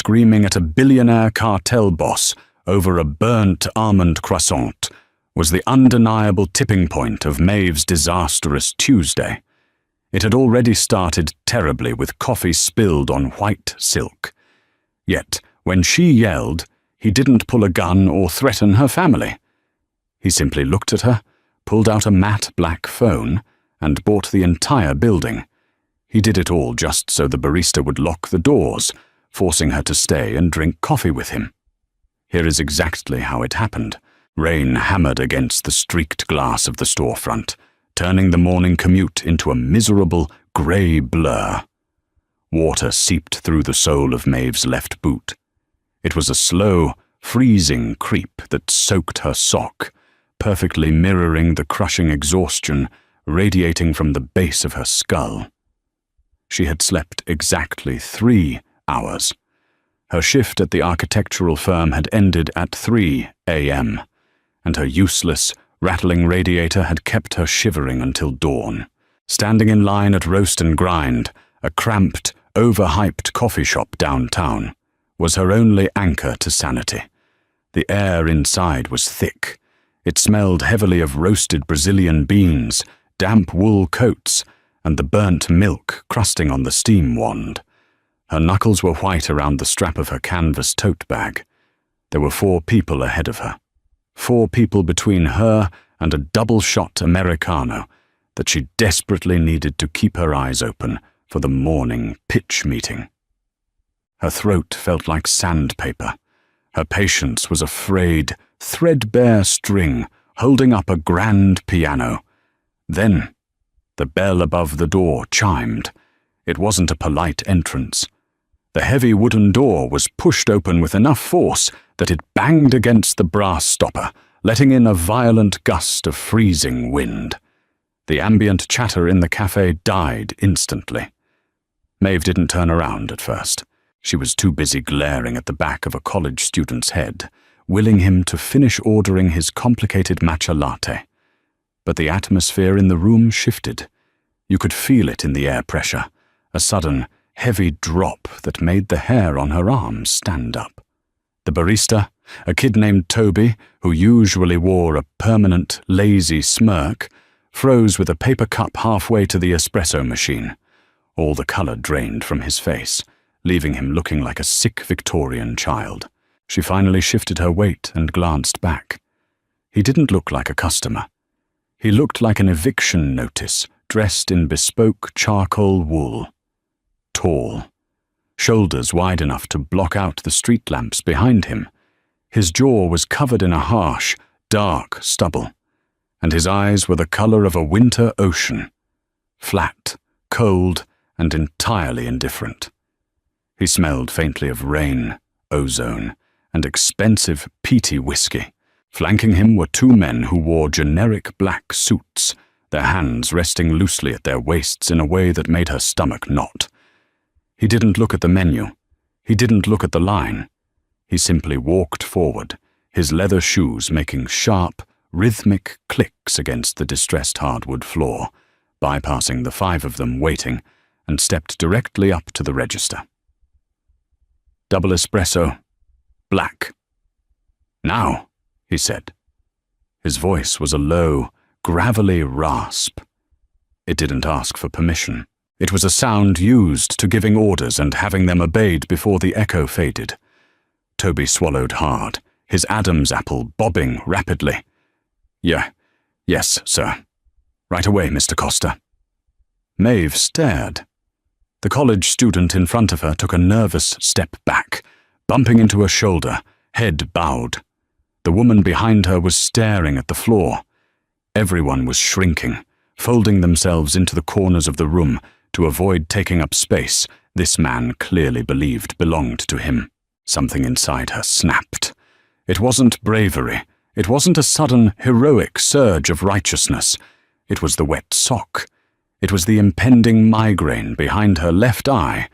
screaming at a billionaire cartel boss over a burnt almond croissant was the undeniable tipping point of Maeve's disastrous Tuesday. It had already started terribly with coffee spilled on white silk. Yet, when she yelled, he didn't pull a gun or threaten her family. He simply looked at her, pulled out a matte black phone, and bought the entire building. He did it all just so the barista would lock the doors, forcing her to stay and drink coffee with him. Here is exactly how it happened. Rain hammered against the streaked glass of the storefront, turning the morning commute into a miserable grey blur. Water seeped through the sole of Maeve's left boot. It was a slow, freezing creep that soaked her sock, perfectly mirroring the crushing exhaustion radiating from the base of her skull. She had slept exactly 3 hours. Her shift at the architectural firm had ended at 3 a.m., and her useless, rattling radiator had kept her shivering until dawn. Standing in line at Roast and Grind, a cramped, overhyped coffee shop downtown, was her only anchor to sanity. The air inside was thick. It smelled heavily of roasted Brazilian beans, damp wool coats, and the burnt milk crusting on the steam wand. Her knuckles were white around the strap of her canvas tote bag. There were 4 people ahead of her. 4 people between her and a double-shot Americano that she desperately needed to keep her eyes open for the morning pitch meeting. Her throat felt like sandpaper. Her patience was a frayed, threadbare string holding up a grand piano. Then, the bell above the door chimed. It wasn't a polite entrance. The heavy wooden door was pushed open with enough force that it banged against the brass stopper, letting in a violent gust of freezing wind. The ambient chatter in the cafe died instantly. Maeve didn't turn around at first. She was too busy glaring at the back of a college student's head, willing him to finish ordering his complicated matcha latte. But the atmosphere in the room shifted. You could feel it in the air pressure, a sudden, heavy drop that made the hair on her arms stand up. The barista, a kid named Toby, who usually wore a permanent, lazy smirk, froze with a paper cup halfway to the espresso machine. All the colour drained from his face, leaving him looking like a sick Victorian child. She finally shifted her weight and glanced back. He didn't look like a customer. He looked like an eviction notice, dressed in bespoke charcoal wool. Tall, shoulders wide enough to block out the street lamps behind him. His jaw was covered in a harsh, dark stubble, and his eyes were the colour of a winter ocean, flat, cold, and entirely indifferent. He smelled faintly of rain, ozone, and expensive peaty whiskey. Flanking him were 2 men who wore generic black suits, their hands resting loosely at their waists in a way that made her stomach knot. He didn't look at the menu. He didn't look at the line. He simply walked forward, his leather shoes making sharp, rhythmic clicks against the distressed hardwood floor, bypassing the 5 of them waiting, and stepped directly up to the register. "Double espresso, black." "Now," he said. His voice was a low, gravelly rasp. It didn't ask for permission. It was a sound used to giving orders and having them obeyed before the echo faded. Toby swallowed hard, his Adam's apple bobbing rapidly. Yes, sir. Right away, Mr. Costa." Maeve stared. The college student in front of her took a nervous step back, bumping into her shoulder, head bowed. The woman behind her was staring at the floor. Everyone was shrinking, folding themselves into the corners of the room to avoid taking up space this man clearly believed belonged to him. Something inside her snapped. It wasn't bravery. It wasn't a sudden, heroic surge of righteousness. It was the wet sock. It was the impending migraine behind her left eye.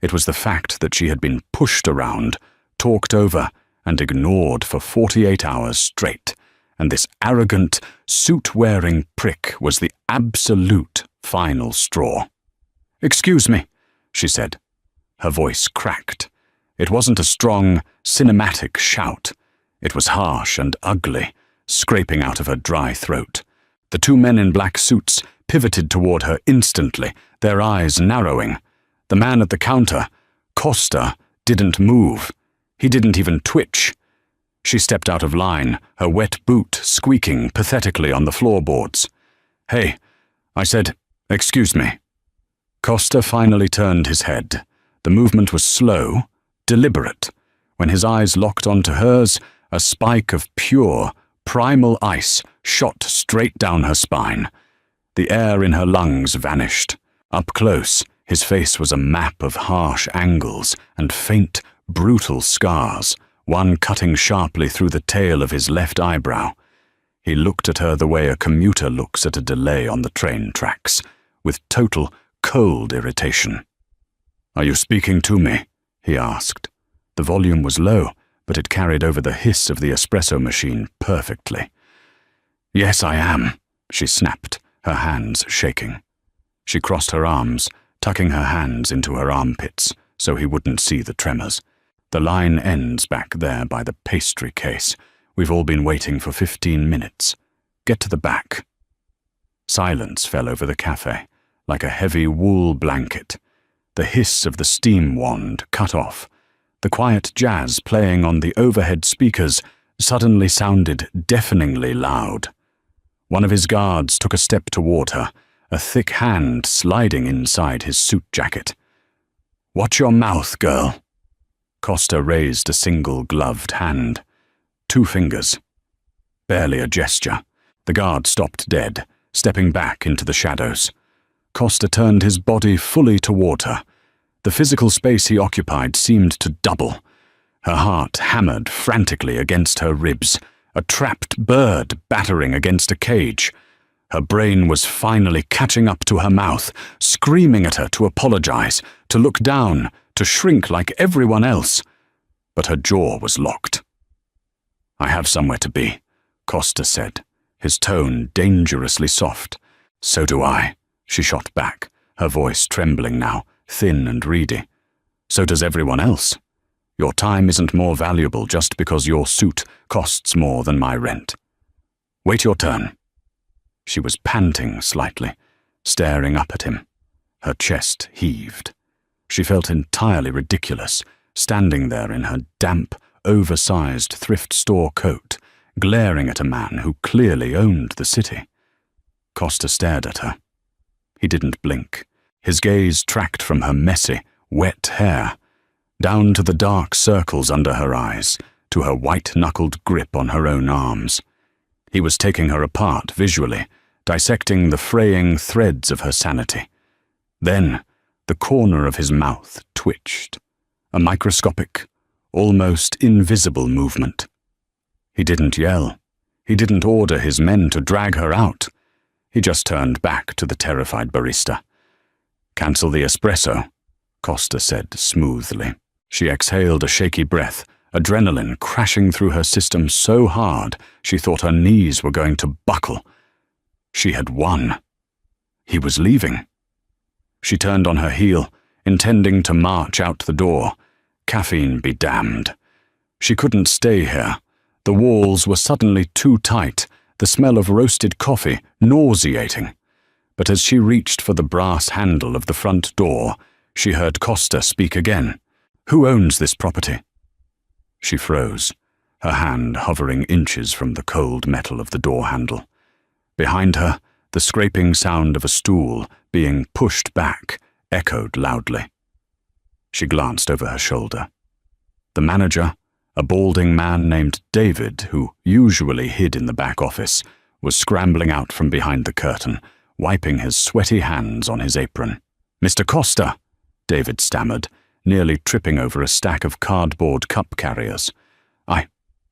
It was the fact that she had been pushed around, talked over, and ignored for 48 hours straight, and this arrogant, suit-wearing prick was the absolute final straw. "Excuse me," she said. Her voice cracked. It wasn't a strong, cinematic shout. It was harsh and ugly, scraping out of her dry throat. The two men in black suits pivoted toward her instantly, their eyes narrowing. The man at the counter, Costa, didn't move. He didn't even twitch. She stepped out of line, her wet boot squeaking pathetically on the floorboards. "Hey," I said, "excuse me." Costa finally turned his head. The movement was slow, deliberate. When his eyes locked onto hers, a spike of pure, primal ice shot straight down her spine. The air in her lungs vanished. Up close, his face was a map of harsh angles and faint, brutal scars, one cutting sharply through the tail of his left eyebrow. He looked at her the way a commuter looks at a delay on the train tracks, with total, cold irritation. "Are you speaking to me?" he asked. The volume was low, but it carried over the hiss of the espresso machine perfectly. "Yes, I am," she snapped, her hands shaking. She crossed her arms, tucking her hands into her armpits so he wouldn't see the tremors. "The line ends back there by the pastry case. We've all been waiting for 15 minutes. Get to the back." Silence fell over the cafe, like a heavy wool blanket. The hiss of the steam wand cut off. The quiet jazz playing on the overhead speakers suddenly sounded deafeningly loud. One of his guards took a step toward her, a thick hand sliding inside his suit jacket. "Watch your mouth, girl." Costa raised a single gloved hand. 2 fingers. Barely a gesture. The guard stopped dead, stepping back into the shadows. Costa turned his body fully toward her. The physical space he occupied seemed to double. Her heart hammered frantically against her ribs, a trapped bird battering against a cage. Her brain was finally catching up to her mouth, screaming at her to apologize, to look down, to shrink like everyone else. But her jaw was locked. "I have somewhere to be," Costa said, his tone dangerously soft. "So do I," she shot back, her voice trembling now, thin and reedy. "So does everyone else. Your time isn't more valuable just because your suit costs more than my rent. Wait your turn." She was panting slightly, staring up at him. Her chest heaved. She felt entirely ridiculous, standing there in her damp, oversized thrift store coat, glaring at a man who clearly owned the city. Costa stared at her. He didn't blink. His gaze tracked from her messy, wet hair, down to the dark circles under her eyes, to her white-knuckled grip on her own arms. He was taking her apart visually, dissecting the fraying threads of her sanity. Then, the corner of his mouth twitched, a microscopic, almost invisible movement. He didn't yell. He didn't order his men to drag her out. He just turned back to the terrified barista. "Cancel the espresso," Costa said smoothly. She exhaled a shaky breath, adrenaline crashing through her system so hard she thought her knees were going to buckle. She had won. He was leaving. She turned on her heel, intending to march out the door. Caffeine be damned. She couldn't stay here. The walls were suddenly too tight, the smell of roasted coffee nauseating. But as she reached for the brass handle of the front door, she heard Costa speak again. "Who owns this property?" She froze, her hand hovering inches from the cold metal of the door handle. Behind her, the scraping sound of a stool being pushed back echoed loudly. She glanced over her shoulder. The manager, a balding man named David, who usually hid in the back office, was scrambling out from behind the curtain, wiping his sweaty hands on his apron. "Mr. Costa," David stammered, nearly tripping over a stack of cardboard cup carriers.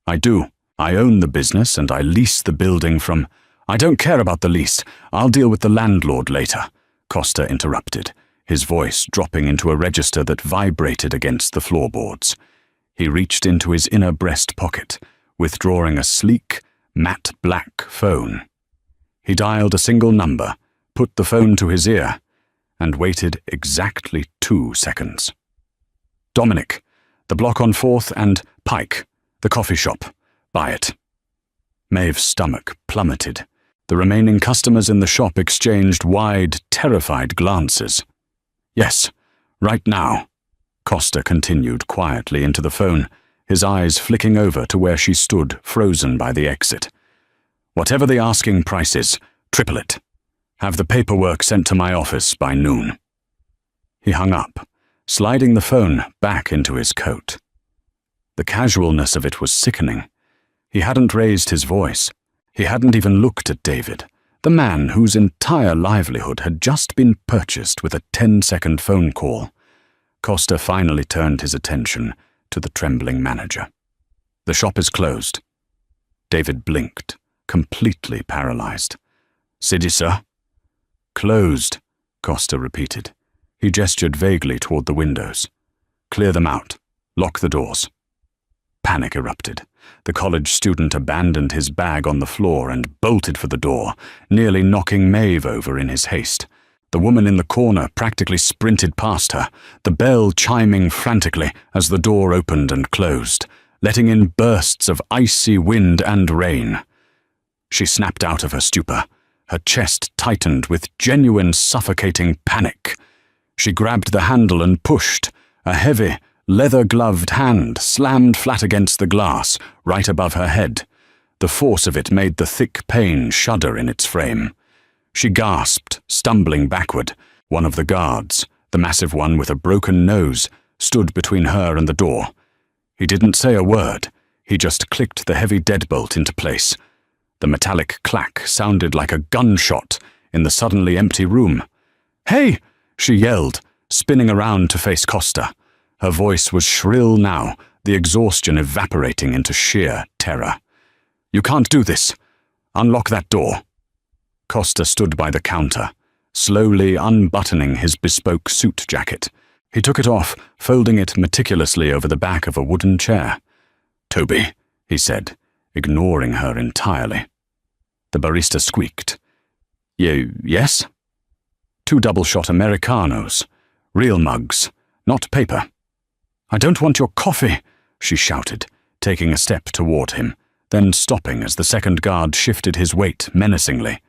I do. I own the business and I lease the building from—" "I don't care about the lease. I'll deal with the landlord later," Costa interrupted, his voice dropping into a register that vibrated against the floorboards. He reached into his inner breast pocket, withdrawing a sleek, matte black phone. He dialed a single number, put the phone to his ear, and waited exactly 2 seconds. "Dominic, The block on 4th and Pike, the coffee shop. Buy it." Maeve's stomach plummeted. The remaining customers in the shop exchanged wide, terrified glances. "Yes, right now," Costa continued quietly into the phone, his eyes flicking over to where she stood, frozen by the exit. "Whatever the asking price is, triple it. Have the paperwork sent to my office by noon." He hung up, sliding the phone back into his coat. The casualness of it was sickening. He hadn't raised his voice. He hadn't even looked at David, the man whose entire livelihood had just been purchased with a 10-second phone call. Costa finally turned his attention to the trembling manager. "The shop is closed." David blinked, completely paralyzed. "City, sir?" "Closed," Costa repeated. He gestured vaguely toward the windows. "Clear them out. Lock the doors." Panic erupted. The college student abandoned his bag on the floor and bolted for the door, nearly knocking Maeve over in his haste. The woman in the corner practically sprinted past her, the bell chiming frantically as the door opened and closed, letting in bursts of icy wind and rain. She snapped out of her stupor, her chest tightened with genuine suffocating panic. She grabbed the handle and pushed. A heavy, leather-gloved hand slammed flat against the glass, right above her head. The force of it made the thick pain shudder in its frame. She gasped, stumbling backward. One of the guards, the massive one with a broken nose, stood between her and the door. He didn't say a word. He just clicked the heavy deadbolt into place. The metallic clack sounded like a gunshot in the suddenly empty room. "Hey!" she yelled, spinning around to face Costa. Her voice was shrill now, the exhaustion evaporating into sheer terror. "You can't do this. Unlock that door." Costa stood by the counter, slowly unbuttoning his bespoke suit jacket. He took it off, folding it meticulously over the back of a wooden chair. "Toby," he said, ignoring her entirely. The barista squeaked. Yes?" "2 double-shot Americanos. Real mugs, not paper." "I don't want your coffee," she shouted, taking a step toward him, then stopping as the second guard shifted his weight menacingly.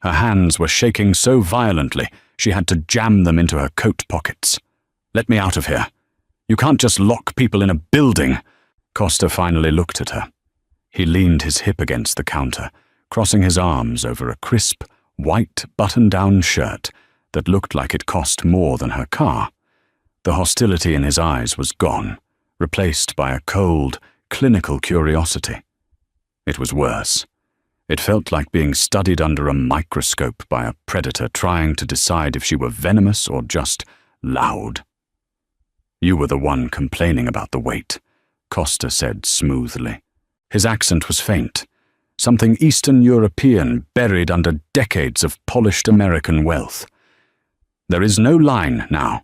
Her hands were shaking so violently she had to jam them into her coat pockets. "Let me out of here. You can't just lock people in a building." Costa finally looked at her. He leaned his hip against the counter, crossing his arms over a crisp, white button-down shirt that looked like it cost more than her car. The hostility in his eyes was gone, replaced by a cold, clinical curiosity. It was worse. It felt like being studied under a microscope by a predator trying to decide if she were venomous or just loud. "You were the one complaining about the wait," Costa said smoothly. His accent was faint, something Eastern European buried under decades of polished American wealth. "There is no line now.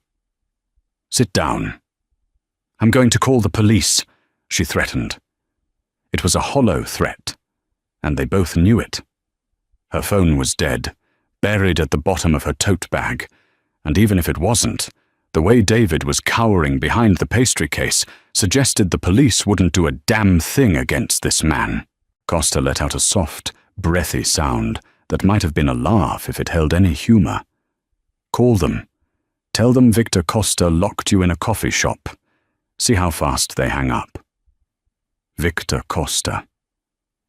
Sit down." "I'm going to call the police," she threatened. It was a hollow threat, and they both knew it. Her phone was dead, buried at the bottom of her tote bag, and even if it wasn't, the way David was cowering behind the pastry case suggested the police wouldn't do a damn thing against this man. Costa let out a soft, breathy sound that might have been a laugh if it held any humor. "Call them. Tell them Victor Costa locked you in a coffee shop. See how fast they hang up." Victor Costa.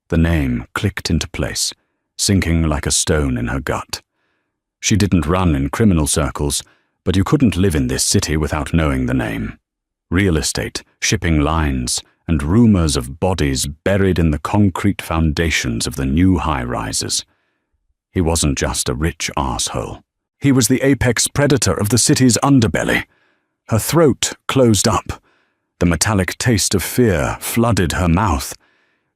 The name clicked into place, sinking like a stone in her gut. She didn't run in criminal circles, but you couldn't live in this city without knowing the name. Real estate, shipping lines, and rumors of bodies buried in the concrete foundations of the new high-rises. He wasn't just a rich arsehole. He was the apex predator of the city's underbelly. Her throat closed up. The metallic taste of fear flooded her mouth.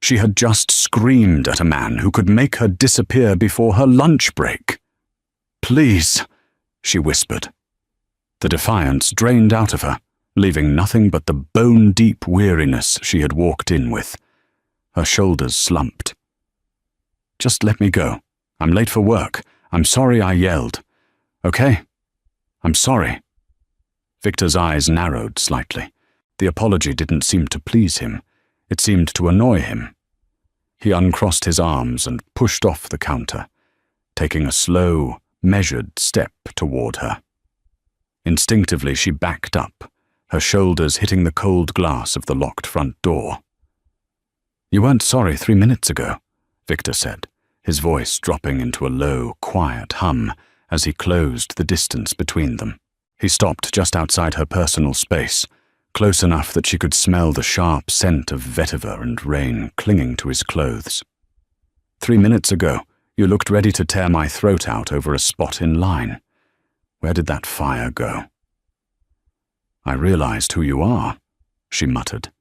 She had just screamed at a man who could make her disappear before her lunch break. "Please," she whispered. The defiance drained out of her, leaving nothing but the bone-deep weariness she had walked in with. Her shoulders slumped. "Just let me go. I'm late for work. I'm sorry I yelled. Okay? I'm sorry." Victor's eyes narrowed slightly. The apology didn't seem to please him. It seemed to annoy him. He uncrossed his arms and pushed off the counter, taking a slow, measured step toward her. Instinctively, she backed up, her shoulders hitting the cold glass of the locked front door. "You weren't sorry 3 minutes ago," Victor said, his voice dropping into a low, quiet hum as he closed the distance between them. He stopped just outside her personal space, close enough that she could smell the sharp scent of vetiver and rain clinging to his clothes. "3 minutes ago, you looked ready to tear my throat out over a spot in line. Where did that fire go?" "I realized who you are," she muttered,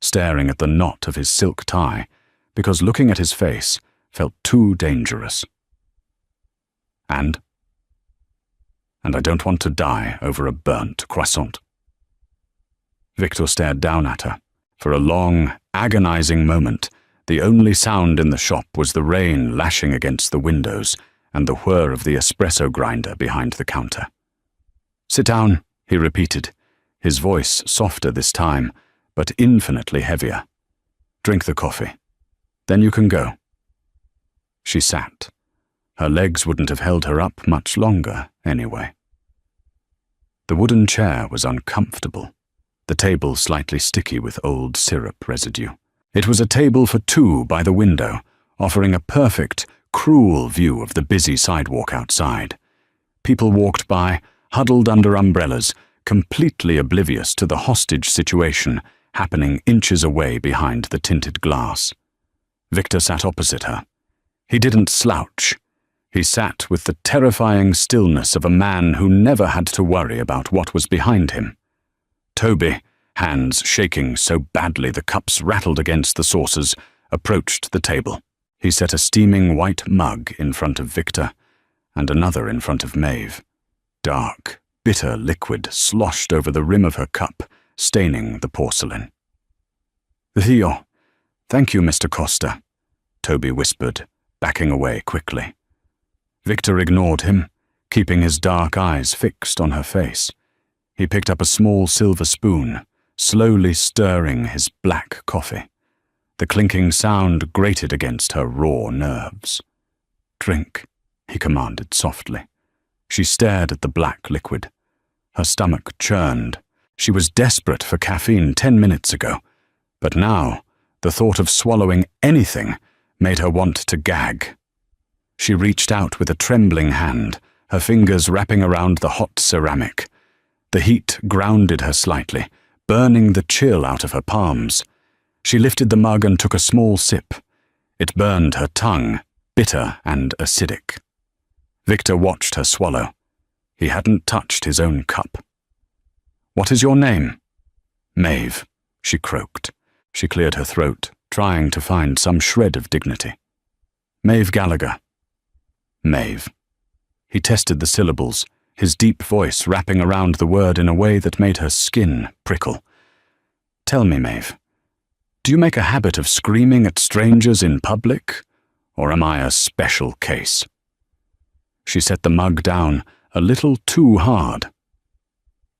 staring at the knot of his silk tie, because looking at his face felt too dangerous. And I don't want to die over a burnt croissant." Victor stared down at her. For a long, agonizing moment, the only sound in the shop was the rain lashing against the windows and the whir of the espresso grinder behind the counter. "Sit down," he repeated, his voice softer this time, but infinitely heavier. "Drink the coffee. Then you can go." She sat. Her legs wouldn't have held her up much longer, anyway. The wooden chair was uncomfortable, the table slightly sticky with old syrup residue. It was a table for two by the window, offering a perfect, cruel view of the busy sidewalk outside. People walked by, huddled under umbrellas, completely oblivious to the hostage situation happening inches away behind the tinted glass. Victor sat opposite her. He didn't slouch. He sat with the terrifying stillness of a man who never had to worry about what was behind him. Toby, hands shaking so badly the cups rattled against the saucers, approached the table. He set a steaming white mug in front of Victor and another in front of Maeve. Dark, bitter liquid sloshed over the rim of her cup, staining the porcelain. "Theo, thank you, Mr. Costa," Toby whispered, backing away quickly. Victor ignored him, keeping his dark eyes fixed on her face. He picked up a small silver spoon, slowly stirring his black coffee. The clinking sound grated against her raw nerves. "Drink," he commanded softly. She stared at the black liquid. Her stomach churned. She was desperate for caffeine 10 minutes ago, but now the thought of swallowing anything made her want to gag. She reached out with a trembling hand, her fingers wrapping around the hot ceramic. The heat grounded her slightly, burning the chill out of her palms. She lifted the mug and took a small sip. It burned her tongue, bitter and acidic. Victor watched her swallow. He hadn't touched his own cup. "What is your name?" "Maeve," she croaked. She cleared her throat, trying to find some shred of dignity. "Maeve Gallagher." "Maeve." He tested the syllables, his deep voice wrapping around the word in a way that made her skin prickle. "Tell me, Maeve, do you make a habit of screaming at strangers in public, or am I a special case?" She set the mug down a little too hard.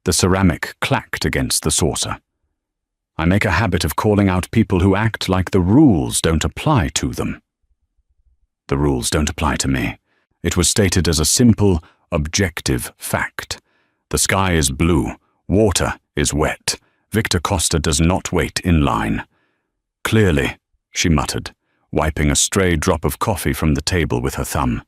The ceramic clacked against the saucer. "I make a habit of calling out people who act like the rules don't apply to them." "The rules don't apply to me." It was stated as a simple, objective fact. The sky is blue, water is wet. Victor Costa does not wait in line. "Clearly," she muttered, wiping a stray drop of coffee from the table with her thumb.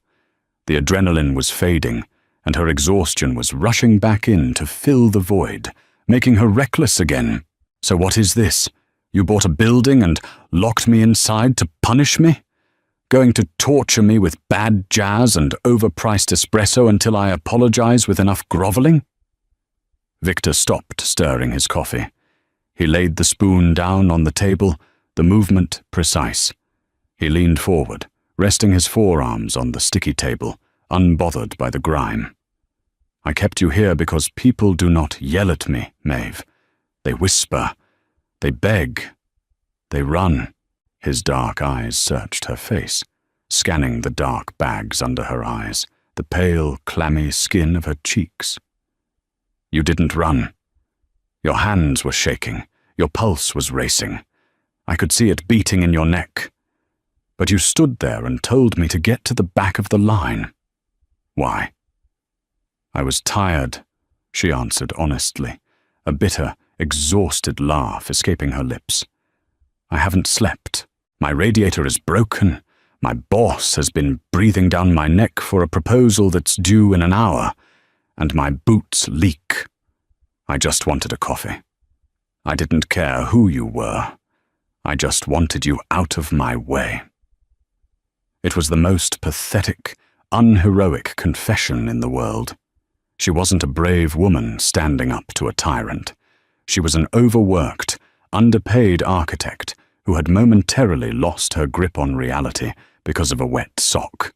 The adrenaline was fading, and her exhaustion was rushing back in to fill the void, making her reckless again. "So what is this? You bought a building and locked me inside to punish me? Going to torture me with bad jazz and overpriced espresso until I apologize with enough groveling?" Victor stopped stirring his coffee. He laid the spoon down on the table, the movement precise. He leaned forward, resting his forearms on the sticky table, unbothered by the grime. "I kept you here because people do not yell at me, Maeve. They whisper, they beg, they run." His dark eyes searched her face, scanning the dark bags under her eyes, the pale, clammy skin of her cheeks. "You didn't run. Your hands were shaking, Your pulse was racing. I could see it beating in your neck. But you stood there and told me to get to the back of the line. Why? I was tired, she answered honestly, a bitter, exhausted laugh escaping her lips. I haven't slept. My radiator is broken. My boss has been breathing down my neck for a proposal that's due in an hour, and my boots leak. I just wanted a coffee. I didn't care who you were. I just wanted you out of my way. It was the most pathetic, unheroic confession in the world. She wasn't a brave woman standing up to a tyrant. She was an overworked, underpaid architect who had momentarily lost her grip on reality because of a wet sock.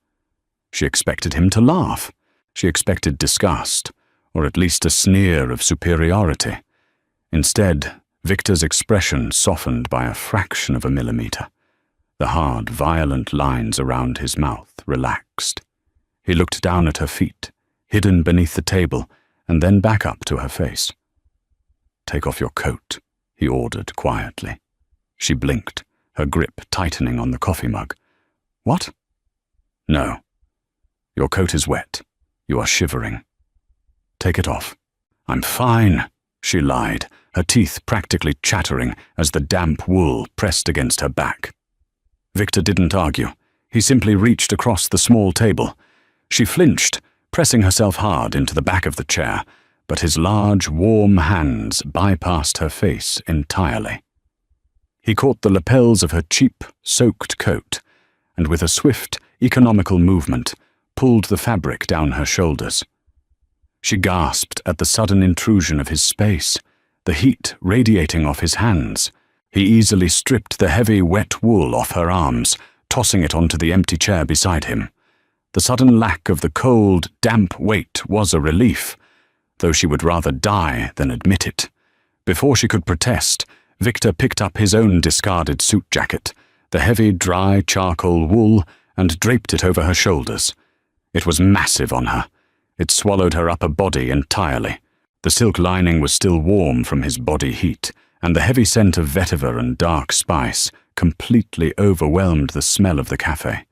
She expected him to laugh. She expected disgust, or at least a sneer of superiority. Instead, Victor's expression softened by a fraction of a millimeter. The hard, violent lines around his mouth relaxed. He looked down at her feet, hidden beneath the table, and then back up to her face. "Take off your coat," he ordered quietly. She blinked, her grip tightening on the coffee mug. "What?" "No. Your coat is wet. You are shivering. Take it off." "I'm fine," she lied, her teeth practically chattering as the damp wool pressed against her back. Victor didn't argue. He simply reached across the small table. She flinched, pressing herself hard into the back of the chair, but his large, warm hands bypassed her face entirely. He caught the lapels of her cheap, soaked coat, and with a swift, economical movement, pulled the fabric down her shoulders. She gasped at the sudden intrusion of his space, the heat radiating off his hands. He easily stripped the heavy, wet wool off her arms, tossing it onto the empty chair beside him. The sudden lack of the cold, damp weight was a relief, though she would rather die than admit it. Before she could protest, Victor picked up his own discarded suit jacket, the heavy, dry charcoal wool, and draped it over her shoulders. It was massive on her. It swallowed her upper body entirely. The silk lining was still warm from his body heat, and the heavy scent of vetiver and dark spice completely overwhelmed the smell of the cafe.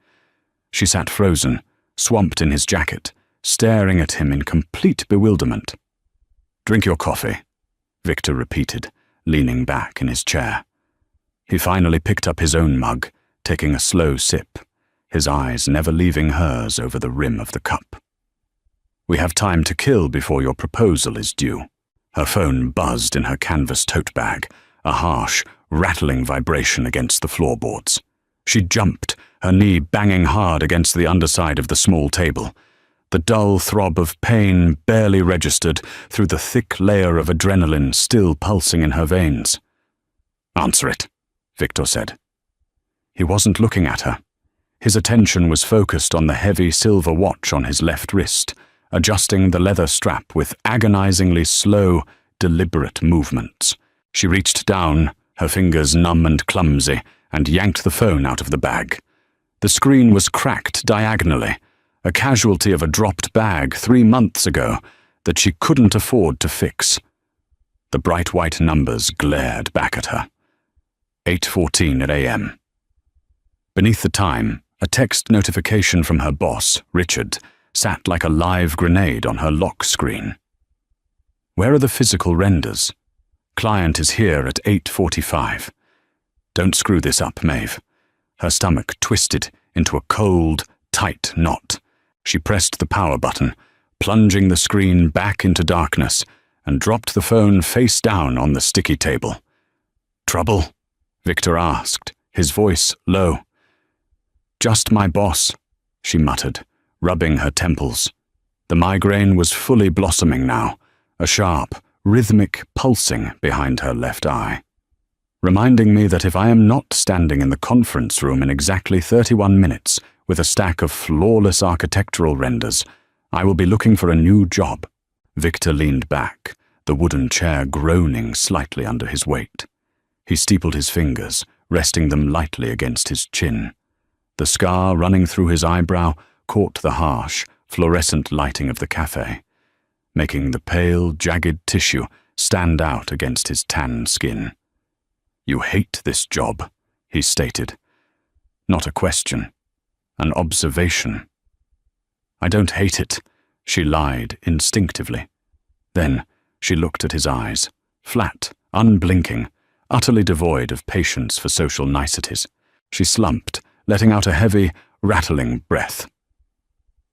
She sat frozen, swamped in his jacket, staring at him in complete bewilderment. "Drink your coffee," Victor repeated, leaning back in his chair. He finally picked up his own mug, taking a slow sip, his eyes never leaving hers over the rim of the cup. "We have time to kill before your proposal is due." Her phone buzzed in her canvas tote bag, a harsh, rattling vibration against the floorboards. She jumped, her knee banging hard against the underside of the small table. The dull throb of pain barely registered through the thick layer of adrenaline still pulsing in her veins. "Answer it," Victor said. He wasn't looking at her. His attention was focused on the heavy silver watch on his left wrist, adjusting the leather strap with agonizingly slow, deliberate movements. She reached down, her fingers numb and clumsy, and yanked the phone out of the bag. The screen was cracked diagonally, a casualty of a dropped bag 3 months ago that she couldn't afford to fix. The bright white numbers glared back at her. 8:14 a.m. Beneath the time, a text notification from her boss, Richard, sat like a live grenade on her lock screen. "Where are the physical renders? Client is here at 8:45. Don't screw this up, Maeve." Her stomach twisted into a cold, tight knot. She pressed the power button, plunging the screen back into darkness, and dropped the phone face down on the sticky table. "Trouble?" Victor asked, his voice low. "Just my boss," she muttered, rubbing her temples. The migraine was fully blossoming now, a sharp, rhythmic pulsing behind her left eye, reminding me that if I am not standing in the conference room in exactly 31 minutes with a stack of flawless architectural renders, I will be looking for a new job. Victor leaned back, the wooden chair groaning slightly under his weight. He steepled his fingers, resting them lightly against his chin. The scar running through his eyebrow caught the harsh, fluorescent lighting of the cafe, making the pale, jagged tissue stand out against his tan skin. You hate this job, he stated. Not a question, an observation. I don't hate it, she lied instinctively. Then she looked at his eyes, flat, unblinking, utterly devoid of patience for social niceties. She slumped, letting out a heavy, rattling breath.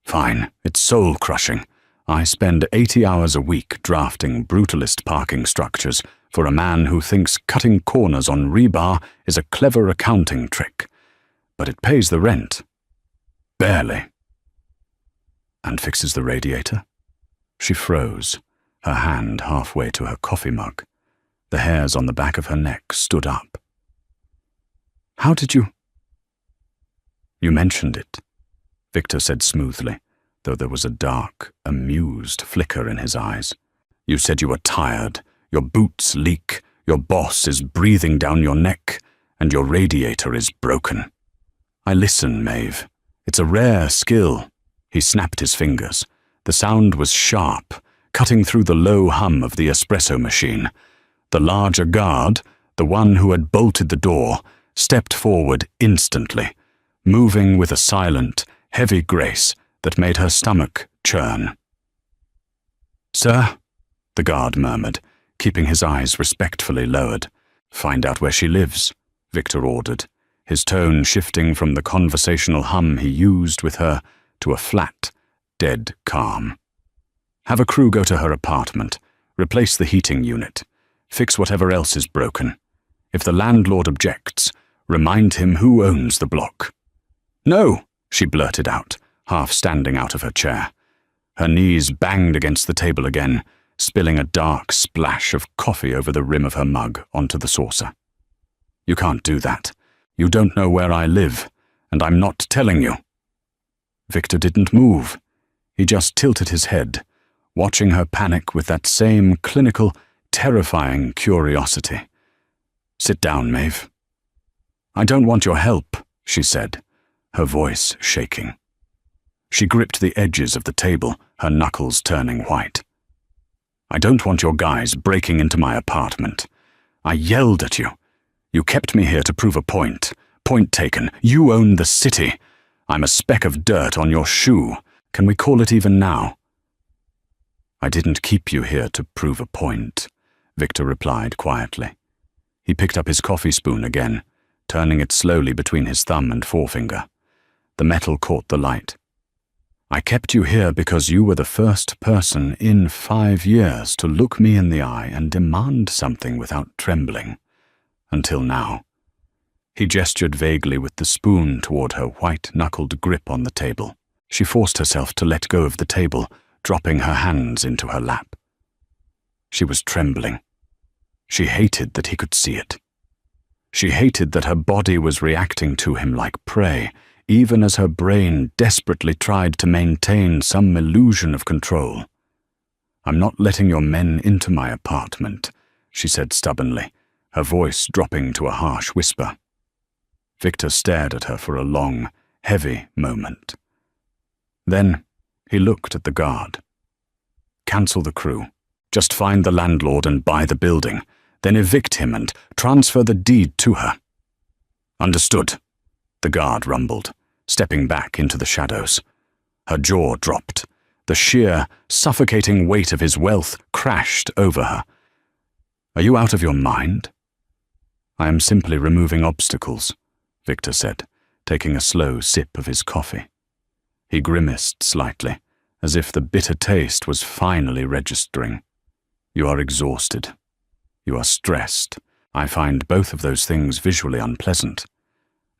Fine, it's soul-crushing. I spend 80 hours a week drafting brutalist parking structures for a man who thinks cutting corners on rebar is a clever accounting trick. But it pays the rent. Barely. And fixes the radiator? She froze, her hand halfway to her coffee mug. The hairs on the back of her neck stood up. How did you? You mentioned it, Victor said smoothly, though there was a dark, amused flicker in his eyes. You said you were tired, your boots leak, your boss is breathing down your neck, and your radiator is broken. I listen, Maeve. It's a rare skill. He snapped his fingers. The sound was sharp, cutting through the low hum of the espresso machine. The larger guard, the one who had bolted the door, stepped forward instantly, moving with a silent, heavy grace that made her stomach churn. Sir, the guard murmured, keeping his eyes respectfully lowered. Find out where she lives, Victor ordered, his tone shifting from the conversational hum he used with her to a flat, dead calm. Have a crew go to her apartment, replace the heating unit, fix whatever else is broken. If the landlord objects, remind him who owns the block. No, she blurted out, half standing out of her chair. Her knees banged against the table again, spilling a dark splash of coffee over the rim of her mug onto the saucer. You can't do that. You don't know where I live, and I'm not telling you. Victor didn't move. He just tilted his head, watching her panic with that same clinical, terrifying curiosity. Sit down, Maeve. I don't want your help, she said, her voice shaking. She gripped the edges of the table, her knuckles turning white. I don't want your guys breaking into my apartment. I yelled at you. You kept me here to prove a point. Point taken. You own the city. I'm a speck of dirt on your shoe. Can we call it even now? I didn't keep you here to prove a point, Victor replied quietly. He picked up his coffee spoon again, turning it slowly between his thumb and forefinger. The metal caught the light. I kept you here because you were the first person in 5 years to look me in the eye and demand something without trembling. Until now. He gestured vaguely with the spoon toward her white-knuckled grip on the table. She forced herself to let go of the table, dropping her hands into her lap. She was trembling. She hated that he could see it. She hated that her body was reacting to him like prey, even as her brain desperately tried to maintain some illusion of control. I'm not letting your men into my apartment, she said stubbornly, her voice dropping to a harsh whisper. Victor stared at her for a long, heavy moment. Then he looked at the guard. Cancel the crew. Just find the landlord and buy the building, then evict him and transfer the deed to her. Understood, the guard rumbled, stepping back into the shadows. Her jaw dropped. The sheer, suffocating weight of his wealth crashed over her. Are you out of your mind? I am simply removing obstacles, Victor said, taking a slow sip of his coffee. He grimaced slightly, as if the bitter taste was finally registering. You are exhausted. You are stressed. I find both of those things visually unpleasant.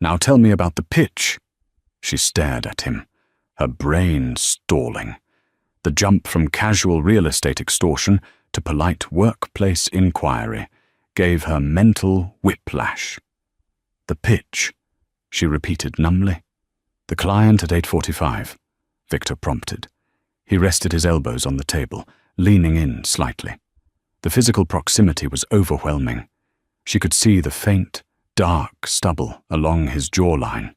Now tell me about the pitch. She stared at him, her brain stalling. The jump from casual real estate extortion to polite workplace inquiry gave her mental whiplash. The pitch, she repeated numbly. The client at 8:45, Victor prompted. He rested his elbows on the table, leaning in slightly. The physical proximity was overwhelming. She could see the faint, dark stubble along his jawline,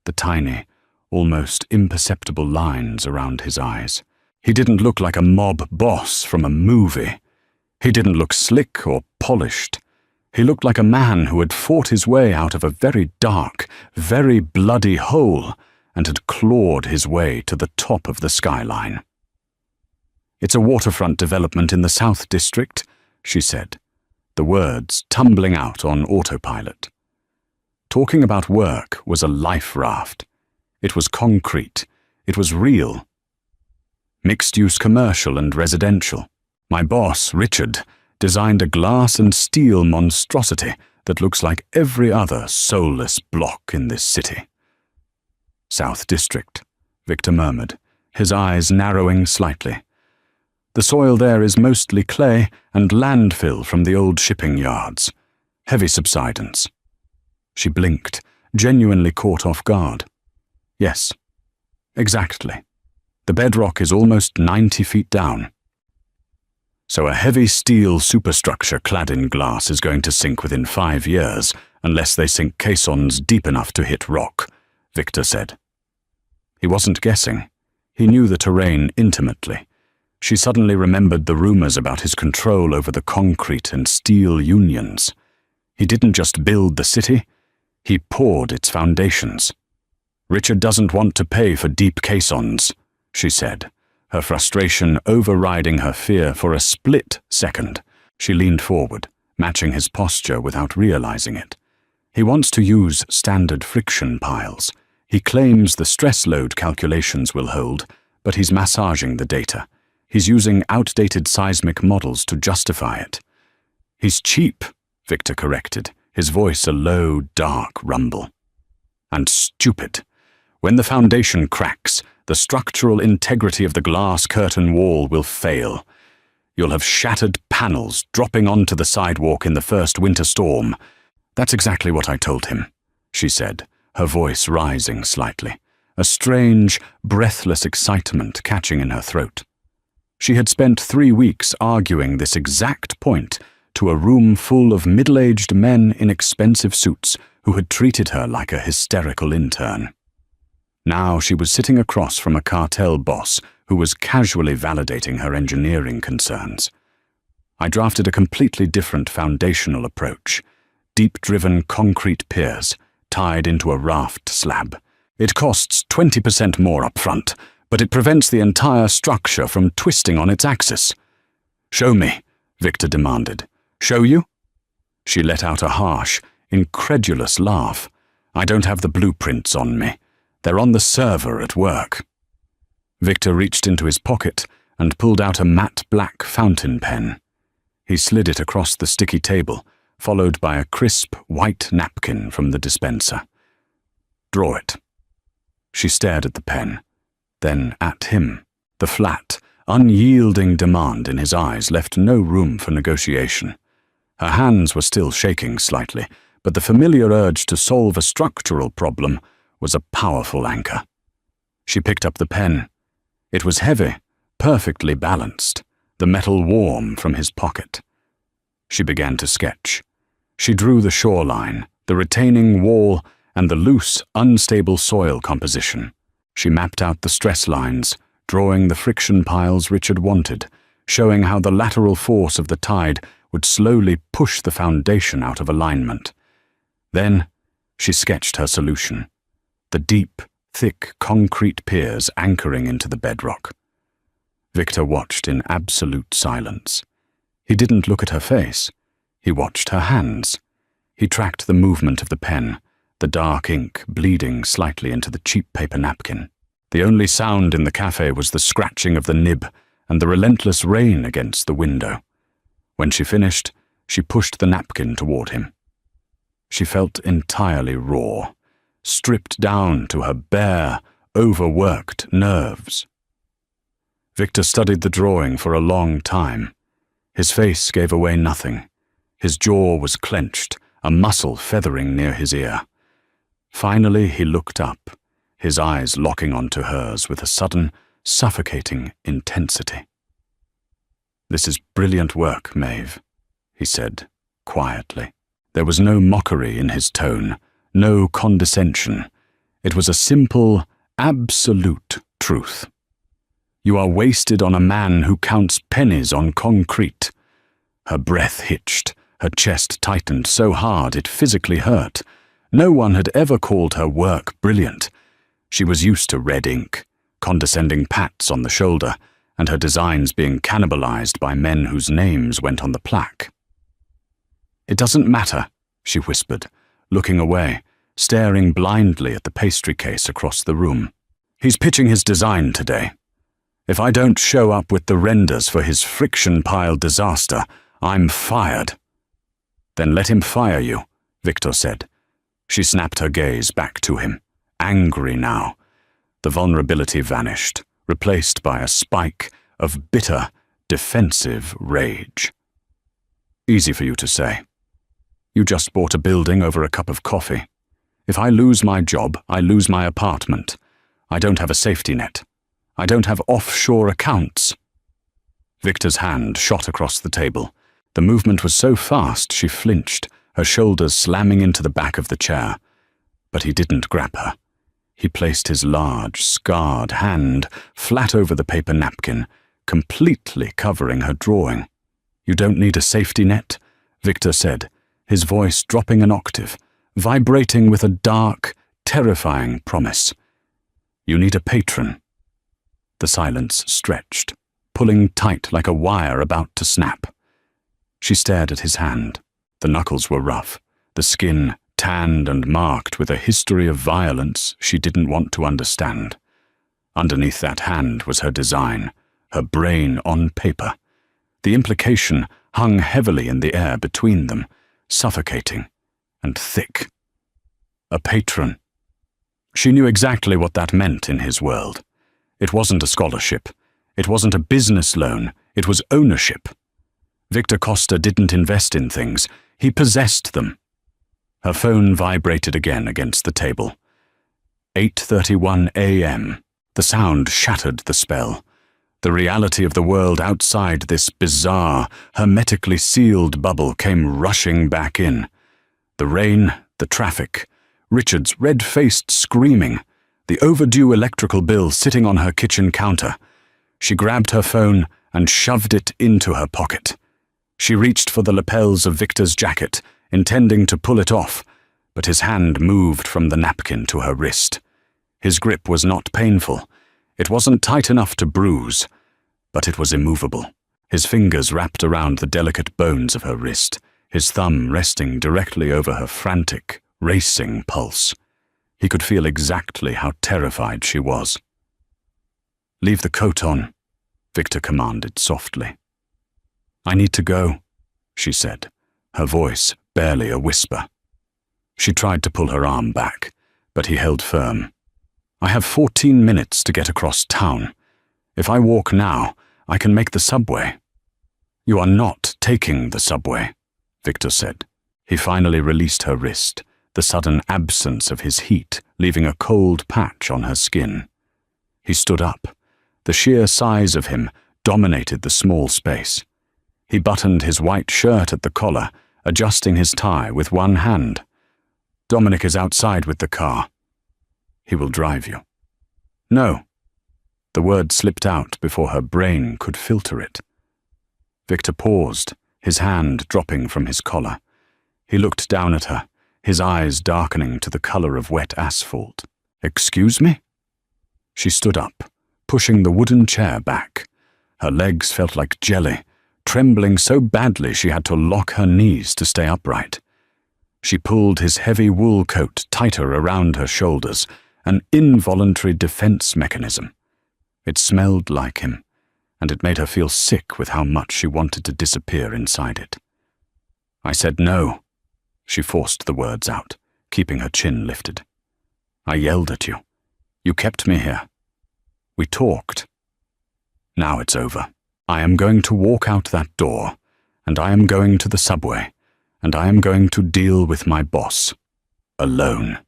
the tiny, almost imperceptible lines around his eyes. He didn't look like a mob boss from a movie. He didn't look slick or polished. He looked like a man who had fought his way out of a very dark, very bloody hole and had clawed his way to the top of the skyline. "It's a waterfront development in the South District," she said, the words tumbling out on autopilot. Talking about work was a life raft. It was concrete. It was real. Mixed-use commercial and residential. My boss, Richard, designed a glass and steel monstrosity that looks like every other soulless block in this city. "South District," Victor murmured, his eyes narrowing slightly. "The soil there is mostly clay and landfill from the old shipping yards. Heavy subsidence." She blinked, genuinely caught off guard. "Yes, exactly. The bedrock is almost 90 feet down." "So a heavy steel superstructure clad in glass is going to sink within 5 years, unless they sink caissons deep enough to hit rock," Victor said. He wasn't guessing. He knew the terrain intimately. She suddenly remembered the rumors about his control over the concrete and steel unions. He didn't just build the city, he poured its foundations. "Richard doesn't want to pay for deep caissons," she said, her frustration overriding her fear for a split second. She leaned forward, matching his posture without realizing it. "He wants to use standard friction piles. He claims the stress load calculations will hold, but he's massaging the data. He's using outdated seismic models to justify it." "He's cheap," Victor corrected, his voice a low, dark rumble. "And stupid. When the foundation cracks, the structural integrity of the glass curtain wall will fail. You'll have shattered panels dropping onto the sidewalk in the first winter storm." "That's exactly what I told him," she said, her voice rising slightly, a strange, breathless excitement catching in her throat. She had spent 3 weeks arguing this exact point to a room full of middle-aged men in expensive suits who had treated her like a hysterical intern. Now she was sitting across from a cartel boss who was casually validating her engineering concerns. "I drafted a completely different foundational approach. Deep-driven concrete piers, tied into a raft slab. It costs 20% more up front, but it prevents the entire structure from twisting on its axis." "Show me," Victor demanded. "Show you?" She let out a harsh, incredulous laugh. "I don't have the blueprints on me. They're on the server at work." Victor reached into his pocket and pulled out a matte black fountain pen. He slid it across the sticky table, followed by a crisp white napkin from the dispenser. "Draw it." She stared at the pen, then at him. The flat, unyielding demand in his eyes left no room for negotiation. Her hands were still shaking slightly, but the familiar urge to solve a structural problem was a powerful anchor. She picked up the pen. It was heavy, perfectly balanced, the metal warm from his pocket. She began to sketch. She drew the shoreline, the retaining wall, and the loose, unstable soil composition. She mapped out the stress lines, drawing the friction piles Richard wanted, showing how the lateral force of the tide would slowly push the foundation out of alignment. Then she sketched her solution, the deep, thick concrete piers anchoring into the bedrock. Victor watched in absolute silence. He didn't look at her face. He watched her hands. He tracked the movement of the pen, the dark ink bleeding slightly into the cheap paper napkin. The only sound in the cafe was the scratching of the nib and the relentless rain against the window. When she finished, she pushed the napkin toward him. She felt entirely raw, stripped down to her bare, overworked nerves. Victor studied the drawing for a long time. His face gave away nothing. His jaw was clenched, a muscle feathering near his ear. Finally he looked up, his eyes locking onto hers with a sudden, suffocating intensity. "This is brilliant work, Maeve," he said, quietly. There was no mockery in his tone, no condescension. It was a simple, absolute truth. "You are wasted on a man who counts pennies on concrete." Her breath hitched, Her chest tightened so hard it physically hurt. No one had ever called her work brilliant. She was used to red ink, condescending pats on the shoulder, and her designs being cannibalized by men whose names went on the plaque. "It doesn't matter," she whispered, looking away, staring blindly at the pastry case across the room. "He's pitching his design today. If I don't show up with the renders for his friction pile disaster, I'm fired." "Then let him fire you," Victor said. She snapped her gaze back to him, angry now. The vulnerability vanished, replaced by a spike of bitter, defensive rage. "Easy for you to say. You just bought a building over a cup of coffee. If I lose my job, I lose my apartment. I don't have a safety net. I don't have offshore accounts." Victor's hand shot across the table. The movement was so fast she flinched, her shoulders slamming into the back of the chair. But he didn't grab her. He placed his large, scarred hand flat over the paper napkin, completely covering her drawing. "You don't need a safety net," Victor said, his voice dropping an octave, vibrating with a dark, terrifying promise. "You need a patron." The silence stretched, pulling tight like a wire about to snap. She stared at his hand. The knuckles were rough, the skin tanned and marked with a history of violence she didn't want to understand. Underneath that hand was her design, her brain on paper. The implication hung heavily in the air between them, suffocating and thick. A patron. She knew exactly what that meant in his world. It wasn't a scholarship. It wasn't a business loan. It was ownership. Victor Costa didn't invest in things. He possessed them. Her phone vibrated again against the table. 8:31 a.m. The sound shattered the spell. The reality of the world outside this bizarre, hermetically sealed bubble came rushing back in. The rain, the traffic, Richard's red-faced screaming, the overdue electrical bill sitting on her kitchen counter. She grabbed her phone and shoved it into her pocket. She reached for the lapels of Victor's jacket, intending to pull it off, but his hand moved from the napkin to her wrist. His grip was not painful. It wasn't tight enough to bruise, but it was immovable. His fingers wrapped around the delicate bones of her wrist, his thumb resting directly over her frantic, racing pulse. He could feel exactly how terrified she was. "Leave the coat on," Victor commanded softly. "I need to go," she said, her voice barely a whisper. She tried to pull her arm back, but he held firm. "I have 14 minutes to get across town. If I walk now, I can make the subway." "You are not taking the subway," Victor said. He finally released her wrist, the sudden absence of his heat leaving a cold patch on her skin. He stood up. The sheer size of him dominated the small space. He buttoned his white shirt at the collar, adjusting his tie with one hand. "Dominic is outside with the car. He will drive you." "No." The word slipped out before her brain could filter it. Victor paused, his hand dropping from his collar. He looked down at her, his eyes darkening to the color of wet asphalt. "Excuse me?" She stood up, pushing the wooden chair back. Her legs felt like jelly, trembling so badly she had to lock her knees to stay upright. She pulled his heavy wool coat tighter around her shoulders, an involuntary defense mechanism. It smelled like him, and it made her feel sick with how much she wanted to disappear inside it. "I said no." She forced the words out, keeping her chin lifted. "I yelled at you. You kept me here. We talked. Now it's over. I am going to walk out that door, and I am going to the subway, and I am going to deal with my boss. Alone."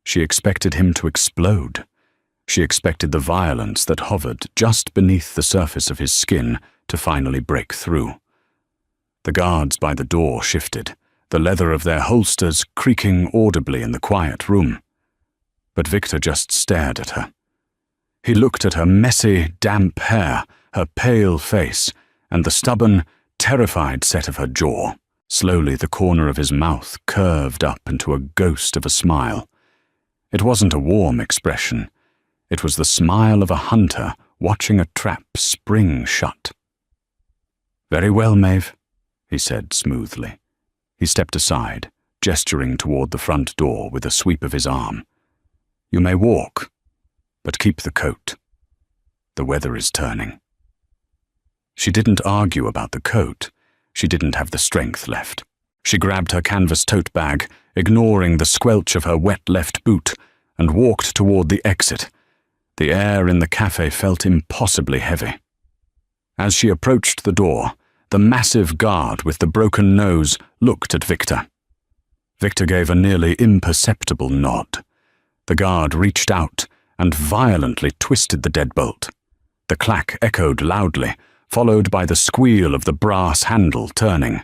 She expected him to explode. She expected the violence that hovered just beneath the surface of his skin to finally break through. The guards by the door shifted, the leather of their holsters creaking audibly in the quiet room. But Victor just stared at her. He looked at her messy, damp hair, her pale face, and the stubborn, terrified set of her jaw. Slowly, the corner of his mouth curved up into a ghost of a smile. It wasn't a warm expression. It was the smile of a hunter watching a trap spring shut. "Very well, Maeve," he said smoothly. He stepped aside, gesturing toward the front door with a sweep of his arm. "You may walk, but keep the coat. The weather is turning." She didn't argue about the coat. She didn't have the strength left. She grabbed her canvas tote bag, ignoring the squelch of her wet left boot, and walked toward the exit. The air in the cafe felt impossibly heavy. As she approached the door, the massive guard with the broken nose looked at Victor. Victor gave a nearly imperceptible nod. The guard reached out and violently twisted the deadbolt. The clack echoed loudly, followed by the squeal of the brass handle turning.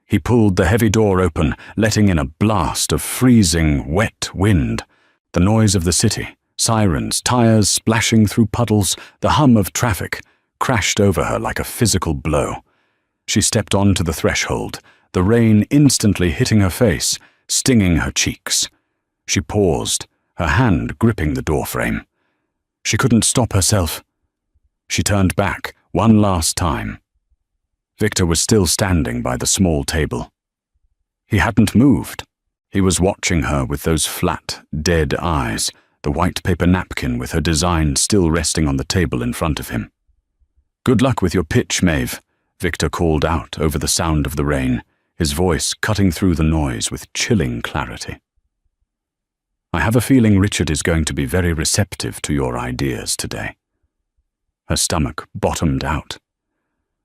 He pulled the heavy door open, letting in a blast of freezing, wet wind. The noise of the city, sirens, tires splashing through puddles, the hum of traffic, crashed over her like a physical blow. She stepped onto the threshold, the rain instantly hitting her face, stinging her cheeks. She paused, her hand gripping the doorframe. She couldn't stop herself. She turned back one last time. Victor was still standing by the small table. He hadn't moved. He was watching her with those flat, dead eyes, the white paper napkin with her design still resting on the table in front of him. "Good luck with your pitch, Maeve," Victor called out over the sound of the rain, his voice cutting through the noise with chilling clarity. "I have a feeling Richard is going to be very receptive to your ideas today." Her stomach bottomed out.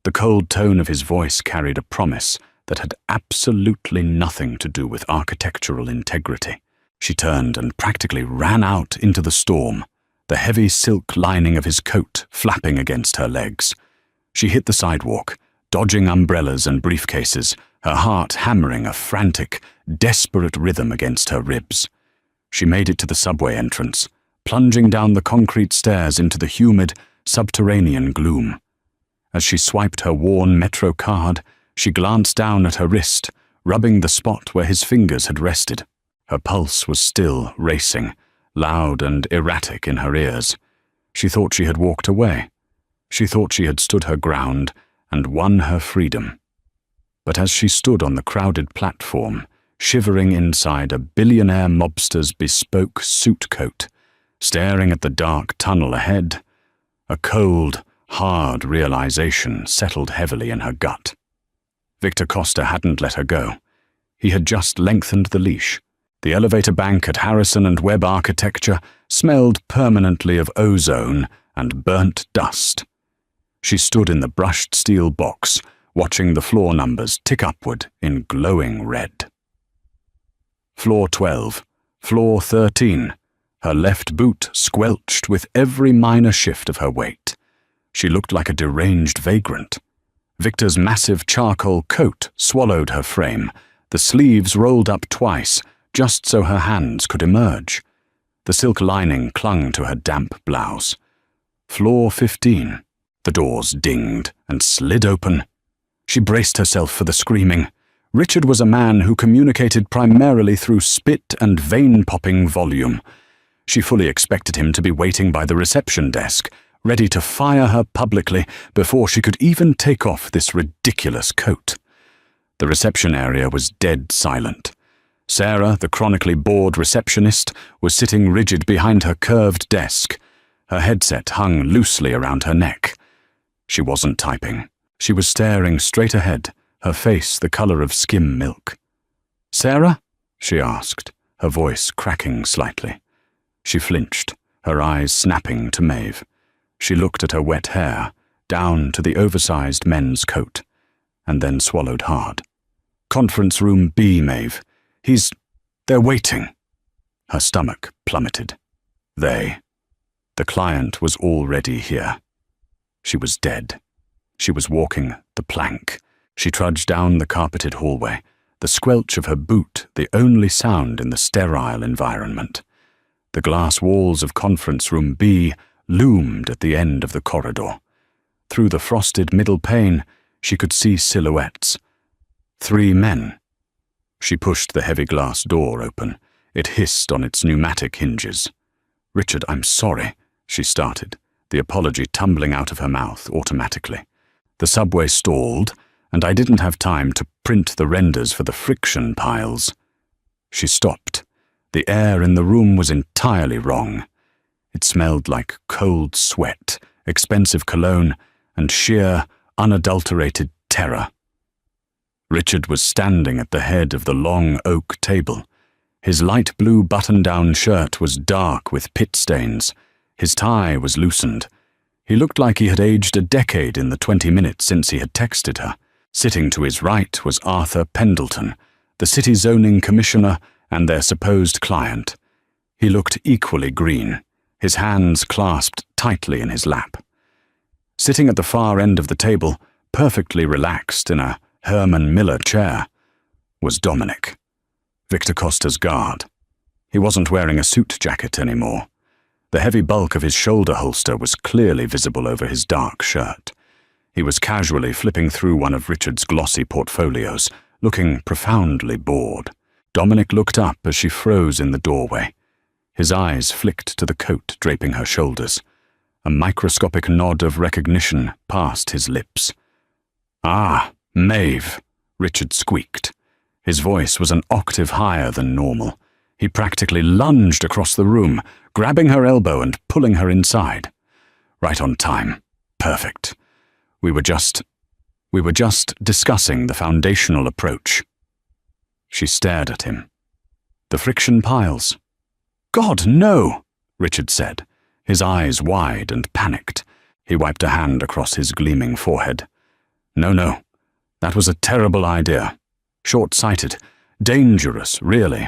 The cold tone of his voice carried a promise that had absolutely nothing to do with architectural integrity. She turned and practically ran out into the storm, the heavy silk lining of his coat flapping against her legs. She hit the sidewalk, dodging umbrellas and briefcases, her heart hammering a frantic, desperate rhythm against her ribs. She made it to the subway entrance, plunging down the concrete stairs into the humid, subterranean gloom. As she swiped her worn Metro card, she glanced down at her wrist, rubbing the spot where his fingers had rested. Her pulse was still racing, loud and erratic in her ears. She thought she had walked away. She thought she had stood her ground and won her freedom. But as she stood on the crowded platform, shivering inside a billionaire mobster's bespoke suit coat, staring at the dark tunnel ahead, a cold, hard realization settled heavily in her gut. Victor Costa hadn't let her go. He had just lengthened the leash. The elevator bank at Harrison and Webb Architecture smelled permanently of ozone and burnt dust. She stood in the brushed steel box, watching the floor numbers tick upward in glowing red. Floor 12, floor 13. Her left boot squelched with every minor shift of her weight. She looked like a deranged vagrant. Victor's massive charcoal coat swallowed her frame, the sleeves rolled up twice, just so her hands could emerge. The silk lining clung to her damp blouse. Floor 15. The doors dinged and slid open. She braced herself for the screaming. Richard was a man who communicated primarily through spit and vein-popping volume. She fully expected him to be waiting by the reception desk, ready to fire her publicly before she could even take off this ridiculous coat. The reception area was dead silent. Sarah, the chronically bored receptionist, was sitting rigid behind her curved desk. Her headset hung loosely around her neck. She wasn't typing. She was staring straight ahead, her face the color of skim milk. "Sarah?" she asked, her voice cracking slightly. She flinched, her eyes snapping to Maeve. She looked at her wet hair, down to the oversized men's coat, and then swallowed hard. "Conference room B, Maeve. They're waiting." Her stomach plummeted. The client was already here. She was dead. She was walking the plank. She trudged down the carpeted hallway, the squelch of her boot the only sound in the sterile environment. The glass walls of conference room B loomed at the end of the corridor. Through the frosted middle pane, She could see silhouettes. 3 men. She pushed the heavy glass door open. It hissed on its pneumatic hinges. "Richard, I'm sorry," she started, the apology tumbling out of her mouth automatically. "The subway stalled, and I didn't have time to print the renders for the friction piles." She stopped. The air in the room was entirely wrong. It smelled like cold sweat, expensive cologne, and sheer, unadulterated terror. Richard was standing at the head of the long oak table. His light blue button-down shirt was dark with pit stains. His tie was loosened. He looked like he had aged a decade in the 20 minutes since he had texted her. Sitting to his right was Arthur Pendleton, the city zoning commissioner and their supposed client. He looked equally green, his hands clasped tightly in his lap. Sitting at the far end of the table, perfectly relaxed in a Herman Miller chair, was Dominic, Victor Costa's guard. He wasn't wearing a suit jacket anymore. The heavy bulk of his shoulder holster was clearly visible over his dark shirt. He was casually flipping through one of Richard's glossy portfolios, looking profoundly bored. Dominic looked up as she froze in the doorway. His eyes flicked to the coat draping her shoulders. A microscopic nod of recognition passed his lips. "Ah, Maeve," Richard squeaked. His voice was an octave higher than normal. He practically lunged across the room, grabbing her elbow and pulling her inside. "Right on time. Perfect. We were just discussing the foundational approach." She stared at him. "The friction piles." "God, no!" Richard said, his eyes wide and panicked. He wiped a hand across his gleaming forehead. No. That was a terrible idea. Short-sighted. Dangerous, really.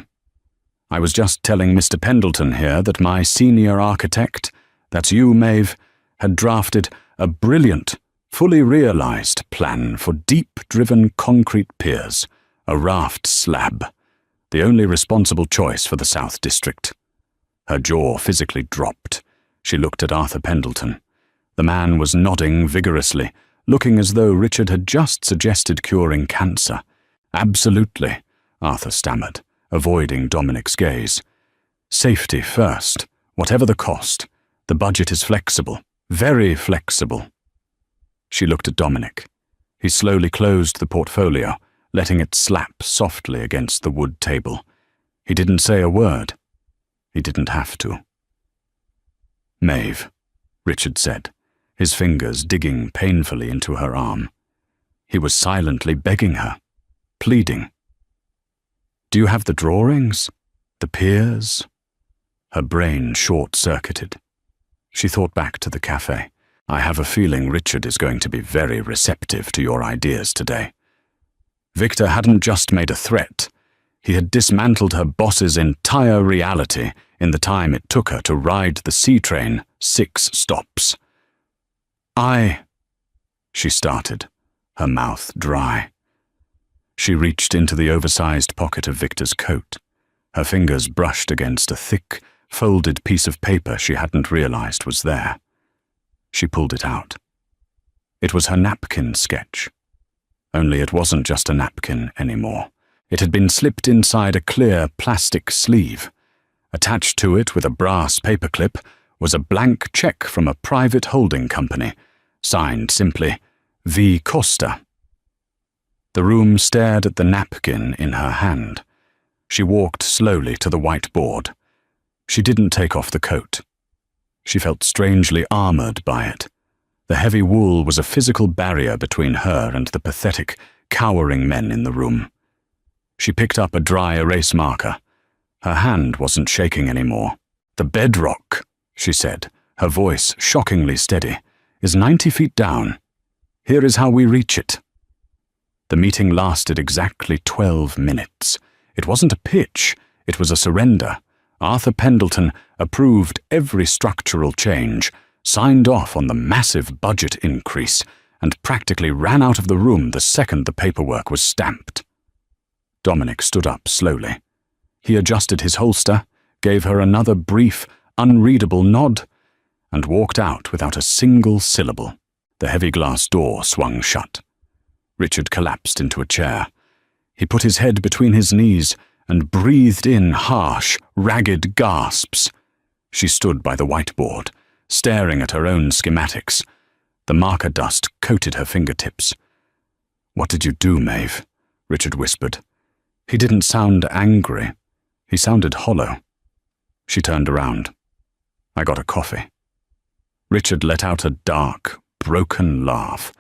I was just telling Mr. Pendleton here that my senior architect, that's you, Maeve, had drafted a brilliant, fully realized plan for deep-driven concrete piers, a raft slab, the only responsible choice for the South District. Her jaw physically dropped. She looked at Arthur Pendleton. The man was nodding vigorously, looking as though Richard had just suggested curing cancer. "Absolutely," Arthur stammered, avoiding Dominic's gaze. "Safety first, whatever the cost. The budget is flexible, very flexible." She looked at Dominic. He slowly closed the portfolio, letting it slap softly against the wood table. He didn't say a word. He didn't have to. "Maeve," Richard said, his fingers digging painfully into her arm. He was silently begging her, pleading. "Do you have the drawings? The piers?" Her brain short-circuited. She thought back to the cafe. "I have a feeling Richard is going to be very receptive to your ideas today." Victor hadn't just made a threat. He had dismantled her boss's entire reality in the time it took her to ride the C train 6 stops. She started, her mouth dry. She reached into the oversized pocket of Victor's coat. Her fingers brushed against a thick, folded piece of paper she hadn't realized was there. She pulled it out. It was her napkin sketch. Only it wasn't just a napkin anymore. It had been slipped inside a clear plastic sleeve. Attached to it with a brass paperclip was a blank check from a private holding company, signed simply, V. Costa. The room stared at the napkin in her hand. She walked slowly to the whiteboard. She didn't take off the coat. She felt strangely armored by it. The heavy wool was a physical barrier between her and the pathetic, cowering men in the room. She picked up a dry erase marker. Her hand wasn't shaking anymore. "The bedrock," she said, her voice shockingly steady, "is 90 feet down. Here is how we reach it." The meeting lasted exactly 12 minutes. It wasn't a pitch, it was a surrender. Arthur Pendleton approved every structural change, signed off on the massive budget increase, and practically ran out of the room the second the paperwork was stamped. Dominic stood up slowly. He adjusted his holster, gave her another brief, unreadable nod, and walked out without a single syllable. The heavy glass door swung shut. Richard collapsed into a chair. He put his head between his knees and breathed in harsh, ragged gasps. She stood by the whiteboard, staring at her own schematics. The marker dust coated her fingertips. "What did you do, Maeve?" Richard whispered. He didn't sound angry. He sounded hollow. She turned around. "I got a coffee." Richard let out a dark, broken laugh.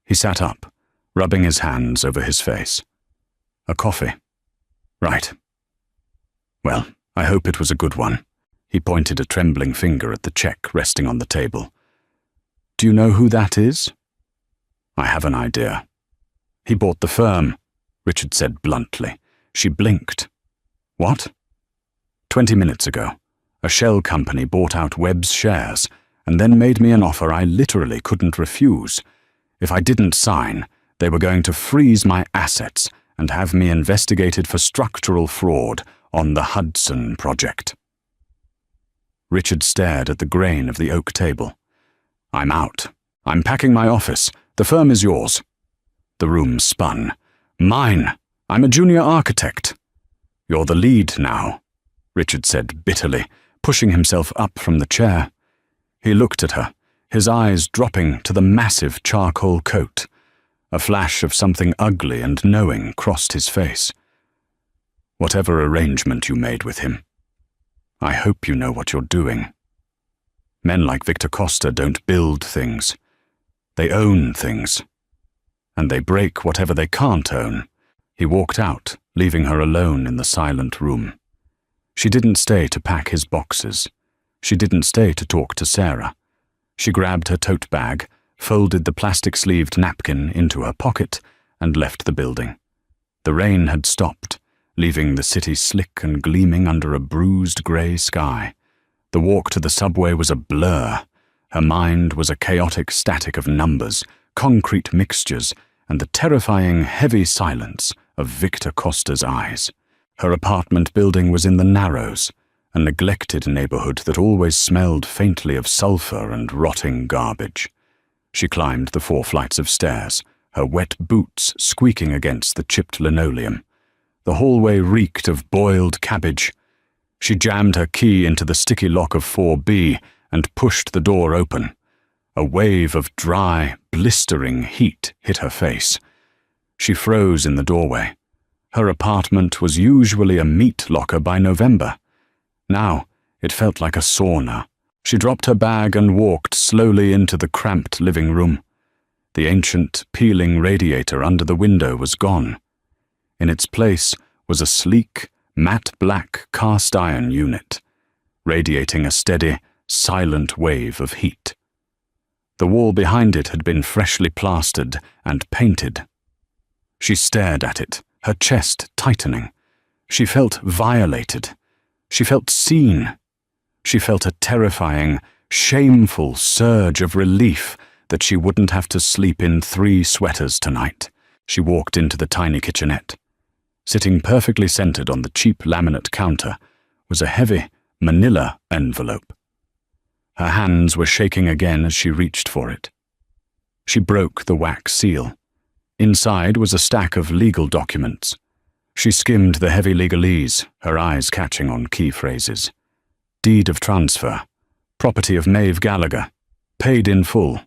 He sat up, rubbing his hands over his face. "A coffee? Right. Well, I hope it was a good one." He pointed a trembling finger at the check resting on the table. "Do you know who that is?" "I have an idea." "He bought the firm," Richard said bluntly. She blinked. "What?" 20 minutes ago, a shell company bought out Webb's shares and then made me an offer I literally couldn't refuse. If I didn't sign, they were going to freeze my assets and have me investigated for structural fraud on the Hudson project. Richard stared at the grain of the oak table. "I'm out. I'm packing my office. The firm is yours." The room spun. "Mine. I'm a junior architect." "You're the lead now," Richard said bitterly, pushing himself up from the chair. He looked at her, his eyes dropping to the massive charcoal coat. A flash of something ugly and knowing crossed his face. "Whatever arrangement you made with him, I hope you know what you're doing. Men like Victor Costa don't build things. They own things. And they break whatever they can't own." He walked out, leaving her alone in the silent room. She didn't stay to pack his boxes. She didn't stay to talk to Sarah. She grabbed her tote bag, folded the plastic-sleeved napkin into her pocket, and left the building. The rain had stopped, leaving the city slick and gleaming under a bruised grey sky. The walk to the subway was a blur. Her mind was a chaotic static of numbers, concrete mixtures, and the terrifying, heavy silence of Victor Costa's eyes. Her apartment building was in the Narrows, a neglected neighborhood that always smelled faintly of sulfur and rotting garbage. She climbed the 4 flights of stairs, her wet boots squeaking against the chipped linoleum. The hallway reeked of boiled cabbage. She jammed her key into the sticky lock of 4B and pushed the door open. A wave of dry, blistering heat hit her face. She froze in the doorway. Her apartment was usually a meat locker by November. Now, it felt like a sauna. She dropped her bag and walked slowly into the cramped living room. The ancient, peeling radiator under the window was gone. In its place was a sleek, matte black cast-iron unit, radiating a steady, silent wave of heat. The wall behind it had been freshly plastered and painted. She stared at it, her chest tightening. She felt violated. She felt seen. She felt a terrifying, shameful surge of relief that she wouldn't have to sleep in 3 sweaters tonight. She walked into the tiny kitchenette. Sitting perfectly centered on the cheap laminate counter was a heavy, manila envelope. Her hands were shaking again as she reached for it. She broke the wax seal. Inside was a stack of legal documents. She skimmed the heavy legalese, her eyes catching on key phrases. Deed of transfer. Property of Maeve Gallagher. Paid in full.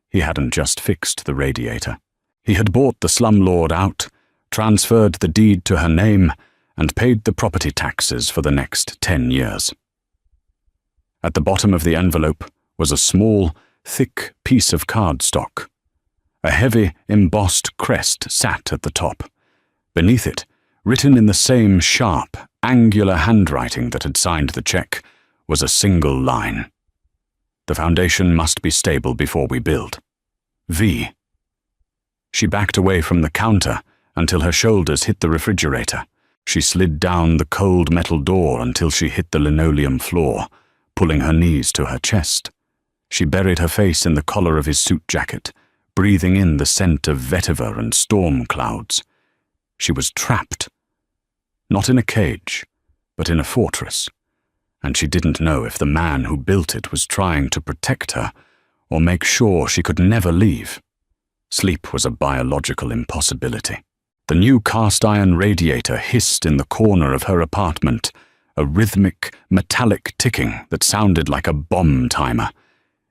He hadn't just fixed the radiator. He had bought the slumlord out, transferred the deed to her name, and paid the property taxes for the next 10 years. At the bottom of the envelope was a small, thick piece of cardstock. A heavy, embossed crest sat at the top. Beneath it, written in the same sharp, angular handwriting that had signed the check, was a single line. The foundation must be stable before we build. V. She backed away from the counter until her shoulders hit the refrigerator. She slid down the cold metal door until she hit the linoleum floor, pulling her knees to her chest. She buried her face in the collar of his suit jacket, breathing in the scent of vetiver and storm clouds. She was trapped. Not in a cage, but in a fortress, and she didn't know if the man who built it was trying to protect her or make sure she could never leave. Sleep was a biological impossibility. The new cast-iron radiator hissed in the corner of her apartment, a rhythmic, metallic ticking that sounded like a bomb timer.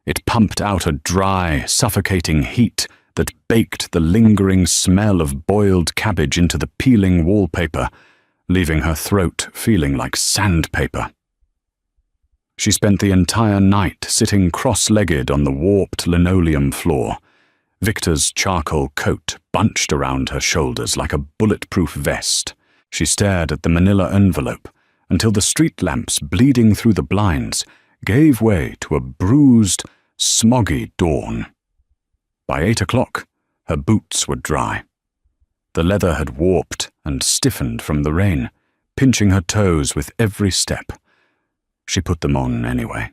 It pumped out a dry, suffocating heat that baked the lingering smell of boiled cabbage into the peeling wallpaper, leaving her throat feeling like sandpaper. She spent the entire night sitting cross-legged on the warped linoleum floor, Victor's charcoal coat bunched around her shoulders like a bulletproof vest. She stared at the manila envelope until the street lamps bleeding through the blinds gave way to a bruised, smoggy dawn. By 8 o'clock, her boots were dry. The leather had warped and stiffened from the rain, pinching her toes with every step. She put them on anyway.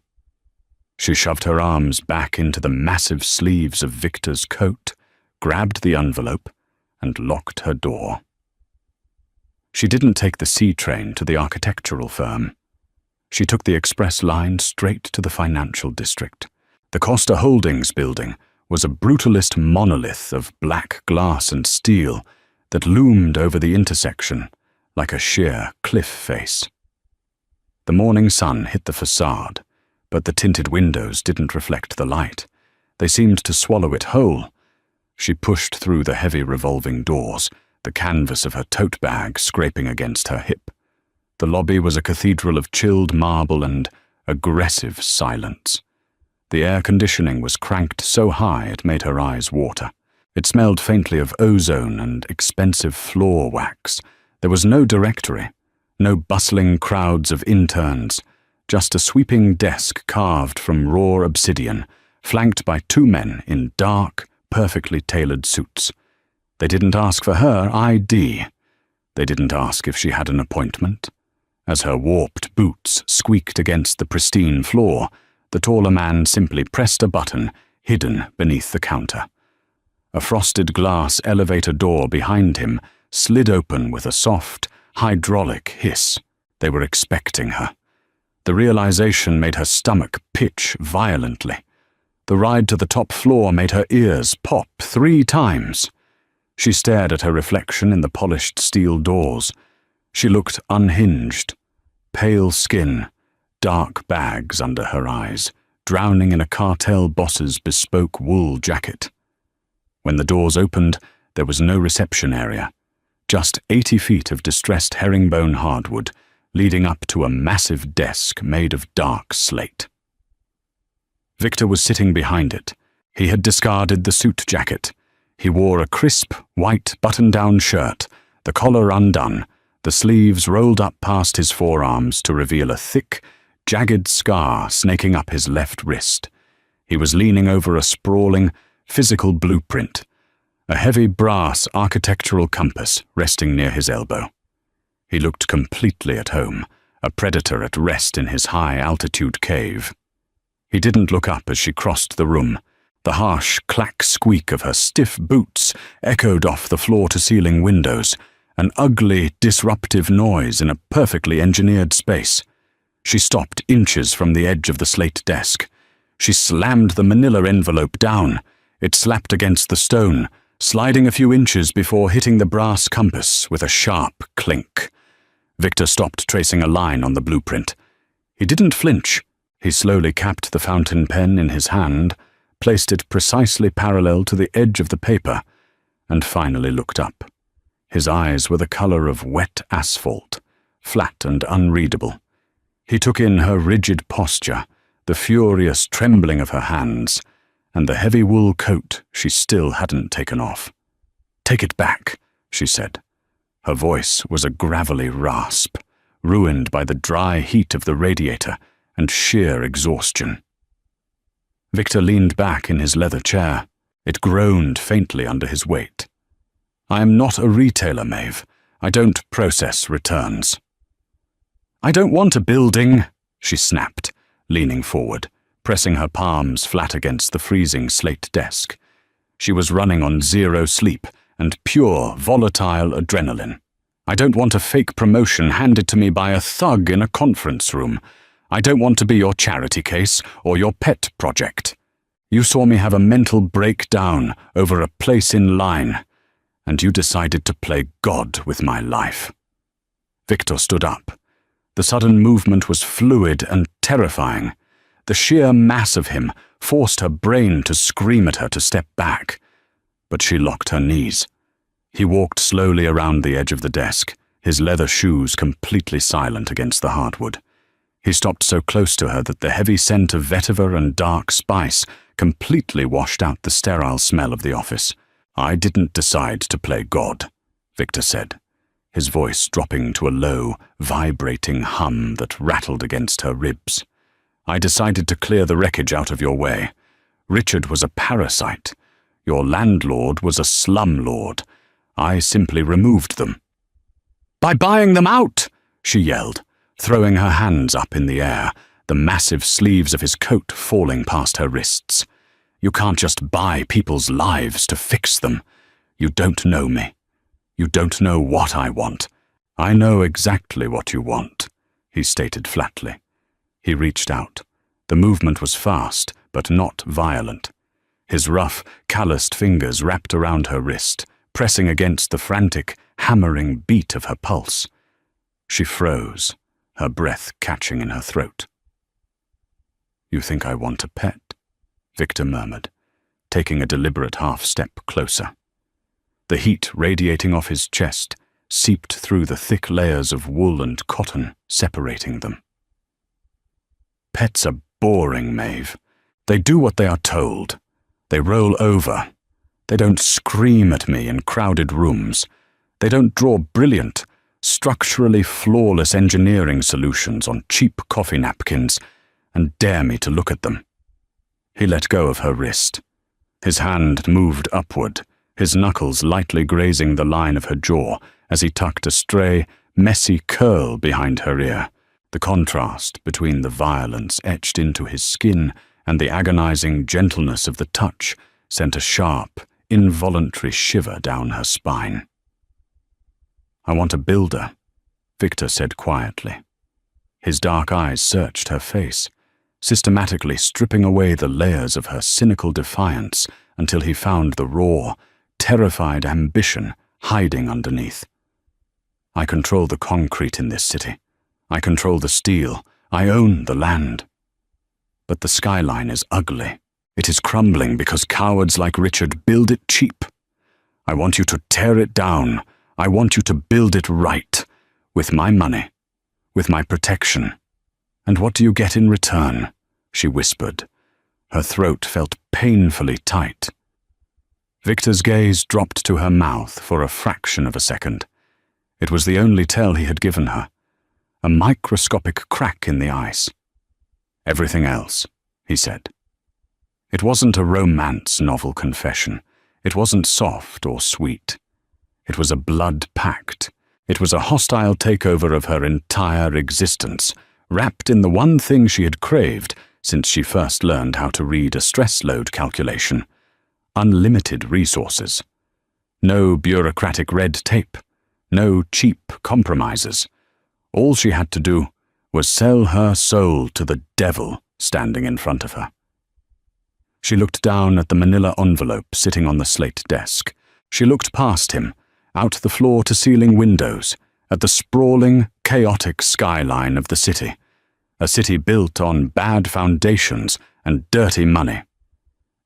She shoved her arms back into the massive sleeves of Victor's coat, grabbed the envelope, and locked her door. She didn't take the C train to the architectural firm. She took the express line straight to the financial district. The Costa Holdings building was a brutalist monolith of black glass and steel that loomed over the intersection like a sheer cliff face. The morning sun hit the facade, but the tinted windows didn't reflect the light. They seemed to swallow it whole. She pushed through the heavy revolving doors, the canvas of her tote bag scraping against her hip. The lobby was a cathedral of chilled marble and aggressive silence. The air conditioning was cranked so high it made her eyes water. It smelled faintly of ozone and expensive floor wax. There was no directory, no bustling crowds of interns, just a sweeping desk carved from raw obsidian, flanked by 2 men in dark, perfectly tailored suits. They didn't ask for her ID. They didn't ask if she had an appointment. As her warped boots squeaked against the pristine floor, the taller man simply pressed a button hidden beneath the counter. A frosted glass elevator door behind him slid open with a soft, hydraulic hiss. They were expecting her. The realization made her stomach pitch violently. The ride to the top floor made her ears pop 3 times. She stared at her reflection in the polished steel doors. She looked unhinged. Pale skin, dark bags under her eyes, drowning in a cartel boss's bespoke wool jacket. When the doors opened, there was no reception area. Just 80 feet of distressed herringbone hardwood, leading up to a massive desk made of dark slate. Victor was sitting behind it. He had discarded the suit jacket. He wore a crisp, white button-down shirt, the collar undone, the sleeves rolled up past his forearms to reveal a thick, jagged scar snaking up his left wrist. He was leaning over a sprawling, physical blueprint, a heavy brass architectural compass resting near his elbow. He looked completely at home, a predator at rest in his high-altitude cave. He didn't look up as she crossed the room. The harsh clack squeak of her stiff boots echoed off the floor-to-ceiling windows, an ugly, disruptive noise in a perfectly engineered space. She stopped inches from the edge of the slate desk. She slammed the manila envelope down. It slapped against the stone, sliding a few inches before hitting the brass compass with a sharp clink. Victor stopped tracing a line on the blueprint. He didn't flinch. He slowly capped the fountain pen in his hand, placed it precisely parallel to the edge of the paper, and finally looked up. His eyes were the color of wet asphalt, flat and unreadable. He took in her rigid posture, the furious trembling of her hands, and the heavy wool coat she still hadn't taken off. "Take it back," she said. Her voice was a gravelly rasp, ruined by the dry heat of the radiator and sheer exhaustion. Victor leaned back in his leather chair. It groaned faintly under his weight. "I am not a retailer, Maeve. I don't process returns." "I don't want a building," she snapped, leaning forward, pressing her palms flat against the freezing slate desk. She was running on 0 sleep and pure, volatile adrenaline. "I don't want a fake promotion handed to me by a thug in a conference room. I don't want to be your charity case or your pet project." You saw me have a mental breakdown over a place in line, and you decided to play God with my life." Victor stood up. The sudden movement was fluid and terrifying. The sheer mass of him forced her brain to scream at her to step back. But she locked her knees. He walked slowly around the edge of the desk, his leather shoes completely silent against the hardwood. He stopped so close to her that the heavy scent of vetiver and dark spice completely washed out the sterile smell of the office. "I didn't decide to play God," Victor said, his voice dropping to a low, vibrating hum that rattled against her ribs. "I decided to clear the wreckage out of your way. Richard was a parasite. Your landlord was a slumlord. I simply removed them." "By buying them out!" she yelled, throwing her hands up in the air, the massive sleeves of his coat falling past her wrists. "You can't just buy people's lives to fix them. You don't know me. You don't know what I want." "I know exactly what you want," he stated flatly. He reached out. The movement was fast, but not violent. His rough, calloused fingers wrapped around her wrist, pressing against the frantic, hammering beat of her pulse. She froze, her breath catching in her throat. "You think I want a pet?" Victor murmured, taking a deliberate half-step closer. The heat radiating off his chest seeped through the thick layers of wool and cotton, separating them. "Pets are boring, Maeve. They do what they are told. They roll over. They don't scream at me in crowded rooms. They don't draw brilliant, structurally flawless engineering solutions on cheap coffee napkins and dare me to look at them." He let go of her wrist. His hand moved upward, his knuckles lightly grazing the line of her jaw as he tucked a stray, messy curl behind her ear. The contrast between the violence etched into his skin and the agonizing gentleness of the touch sent a sharp, involuntary shiver down her spine. "I want a builder," Victor said quietly. His dark eyes searched her face, systematically stripping away the layers of her cynical defiance until he found the raw, terrified ambition hiding underneath. "I control the concrete in this city. I control the steel. I own the land. But the skyline is ugly. It is crumbling because cowards like Richard build it cheap. I want you to tear it down. I want you to build it right, with my money, with my protection. And what do you get in return?" she whispered. Her throat felt painfully tight. Victor's gaze dropped to her mouth for a fraction of a second. It was the only tell he had given her. A microscopic crack in the ice. "Everything else," he said. It wasn't a romance novel confession. It wasn't soft or sweet. It was a blood pact. It was a hostile takeover of her entire existence, wrapped in the one thing she had craved since she first learned how to read a stress load calculation: unlimited resources. No bureaucratic red tape. No cheap compromises. All she had to do was sell her soul to the devil standing in front of her. She looked down at the manila envelope sitting on the slate desk. She looked past him, out the floor-to-ceiling windows, at the sprawling, chaotic skyline of the city, a city built on bad foundations and dirty money.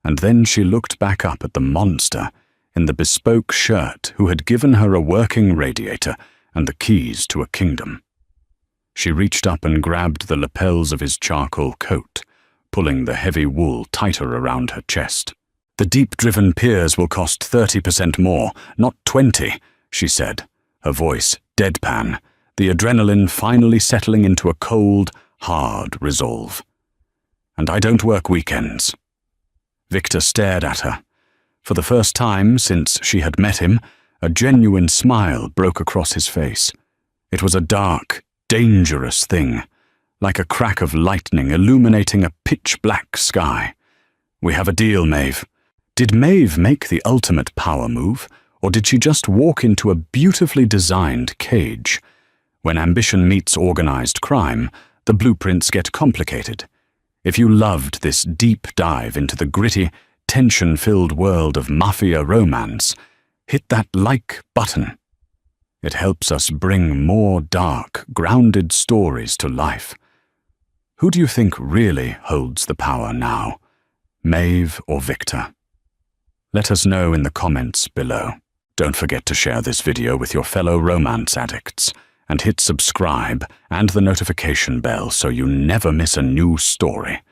And then she looked back up at the monster in the bespoke shirt who had given her a working radiator and the keys to a kingdom. She reached up and grabbed the lapels of his charcoal coat, pulling the heavy wool tighter around her chest. "The deep-driven piers will cost 30% more, not 20, she said, her voice deadpan, the adrenaline finally settling into a cold, hard resolve. "And I don't work weekends." Victor stared at her. For the first time since she had met him, a genuine smile broke across his face. It was a dark, dangerous thing, like a crack of lightning illuminating a pitch-black sky. "We have a deal, Maeve." Did Maeve make the ultimate power move, or did she just walk into a beautifully designed cage? When ambition meets organized crime, the blueprints get complicated. If you loved this deep dive into the gritty, tension-filled world of mafia romance, hit that like button. It helps us bring more dark, grounded stories to life. Who do you think really holds the power now, Maeve or Victor? Let us know in the comments below. Don't forget to share this video with your fellow romance addicts, and hit subscribe and the notification bell so you never miss a new story.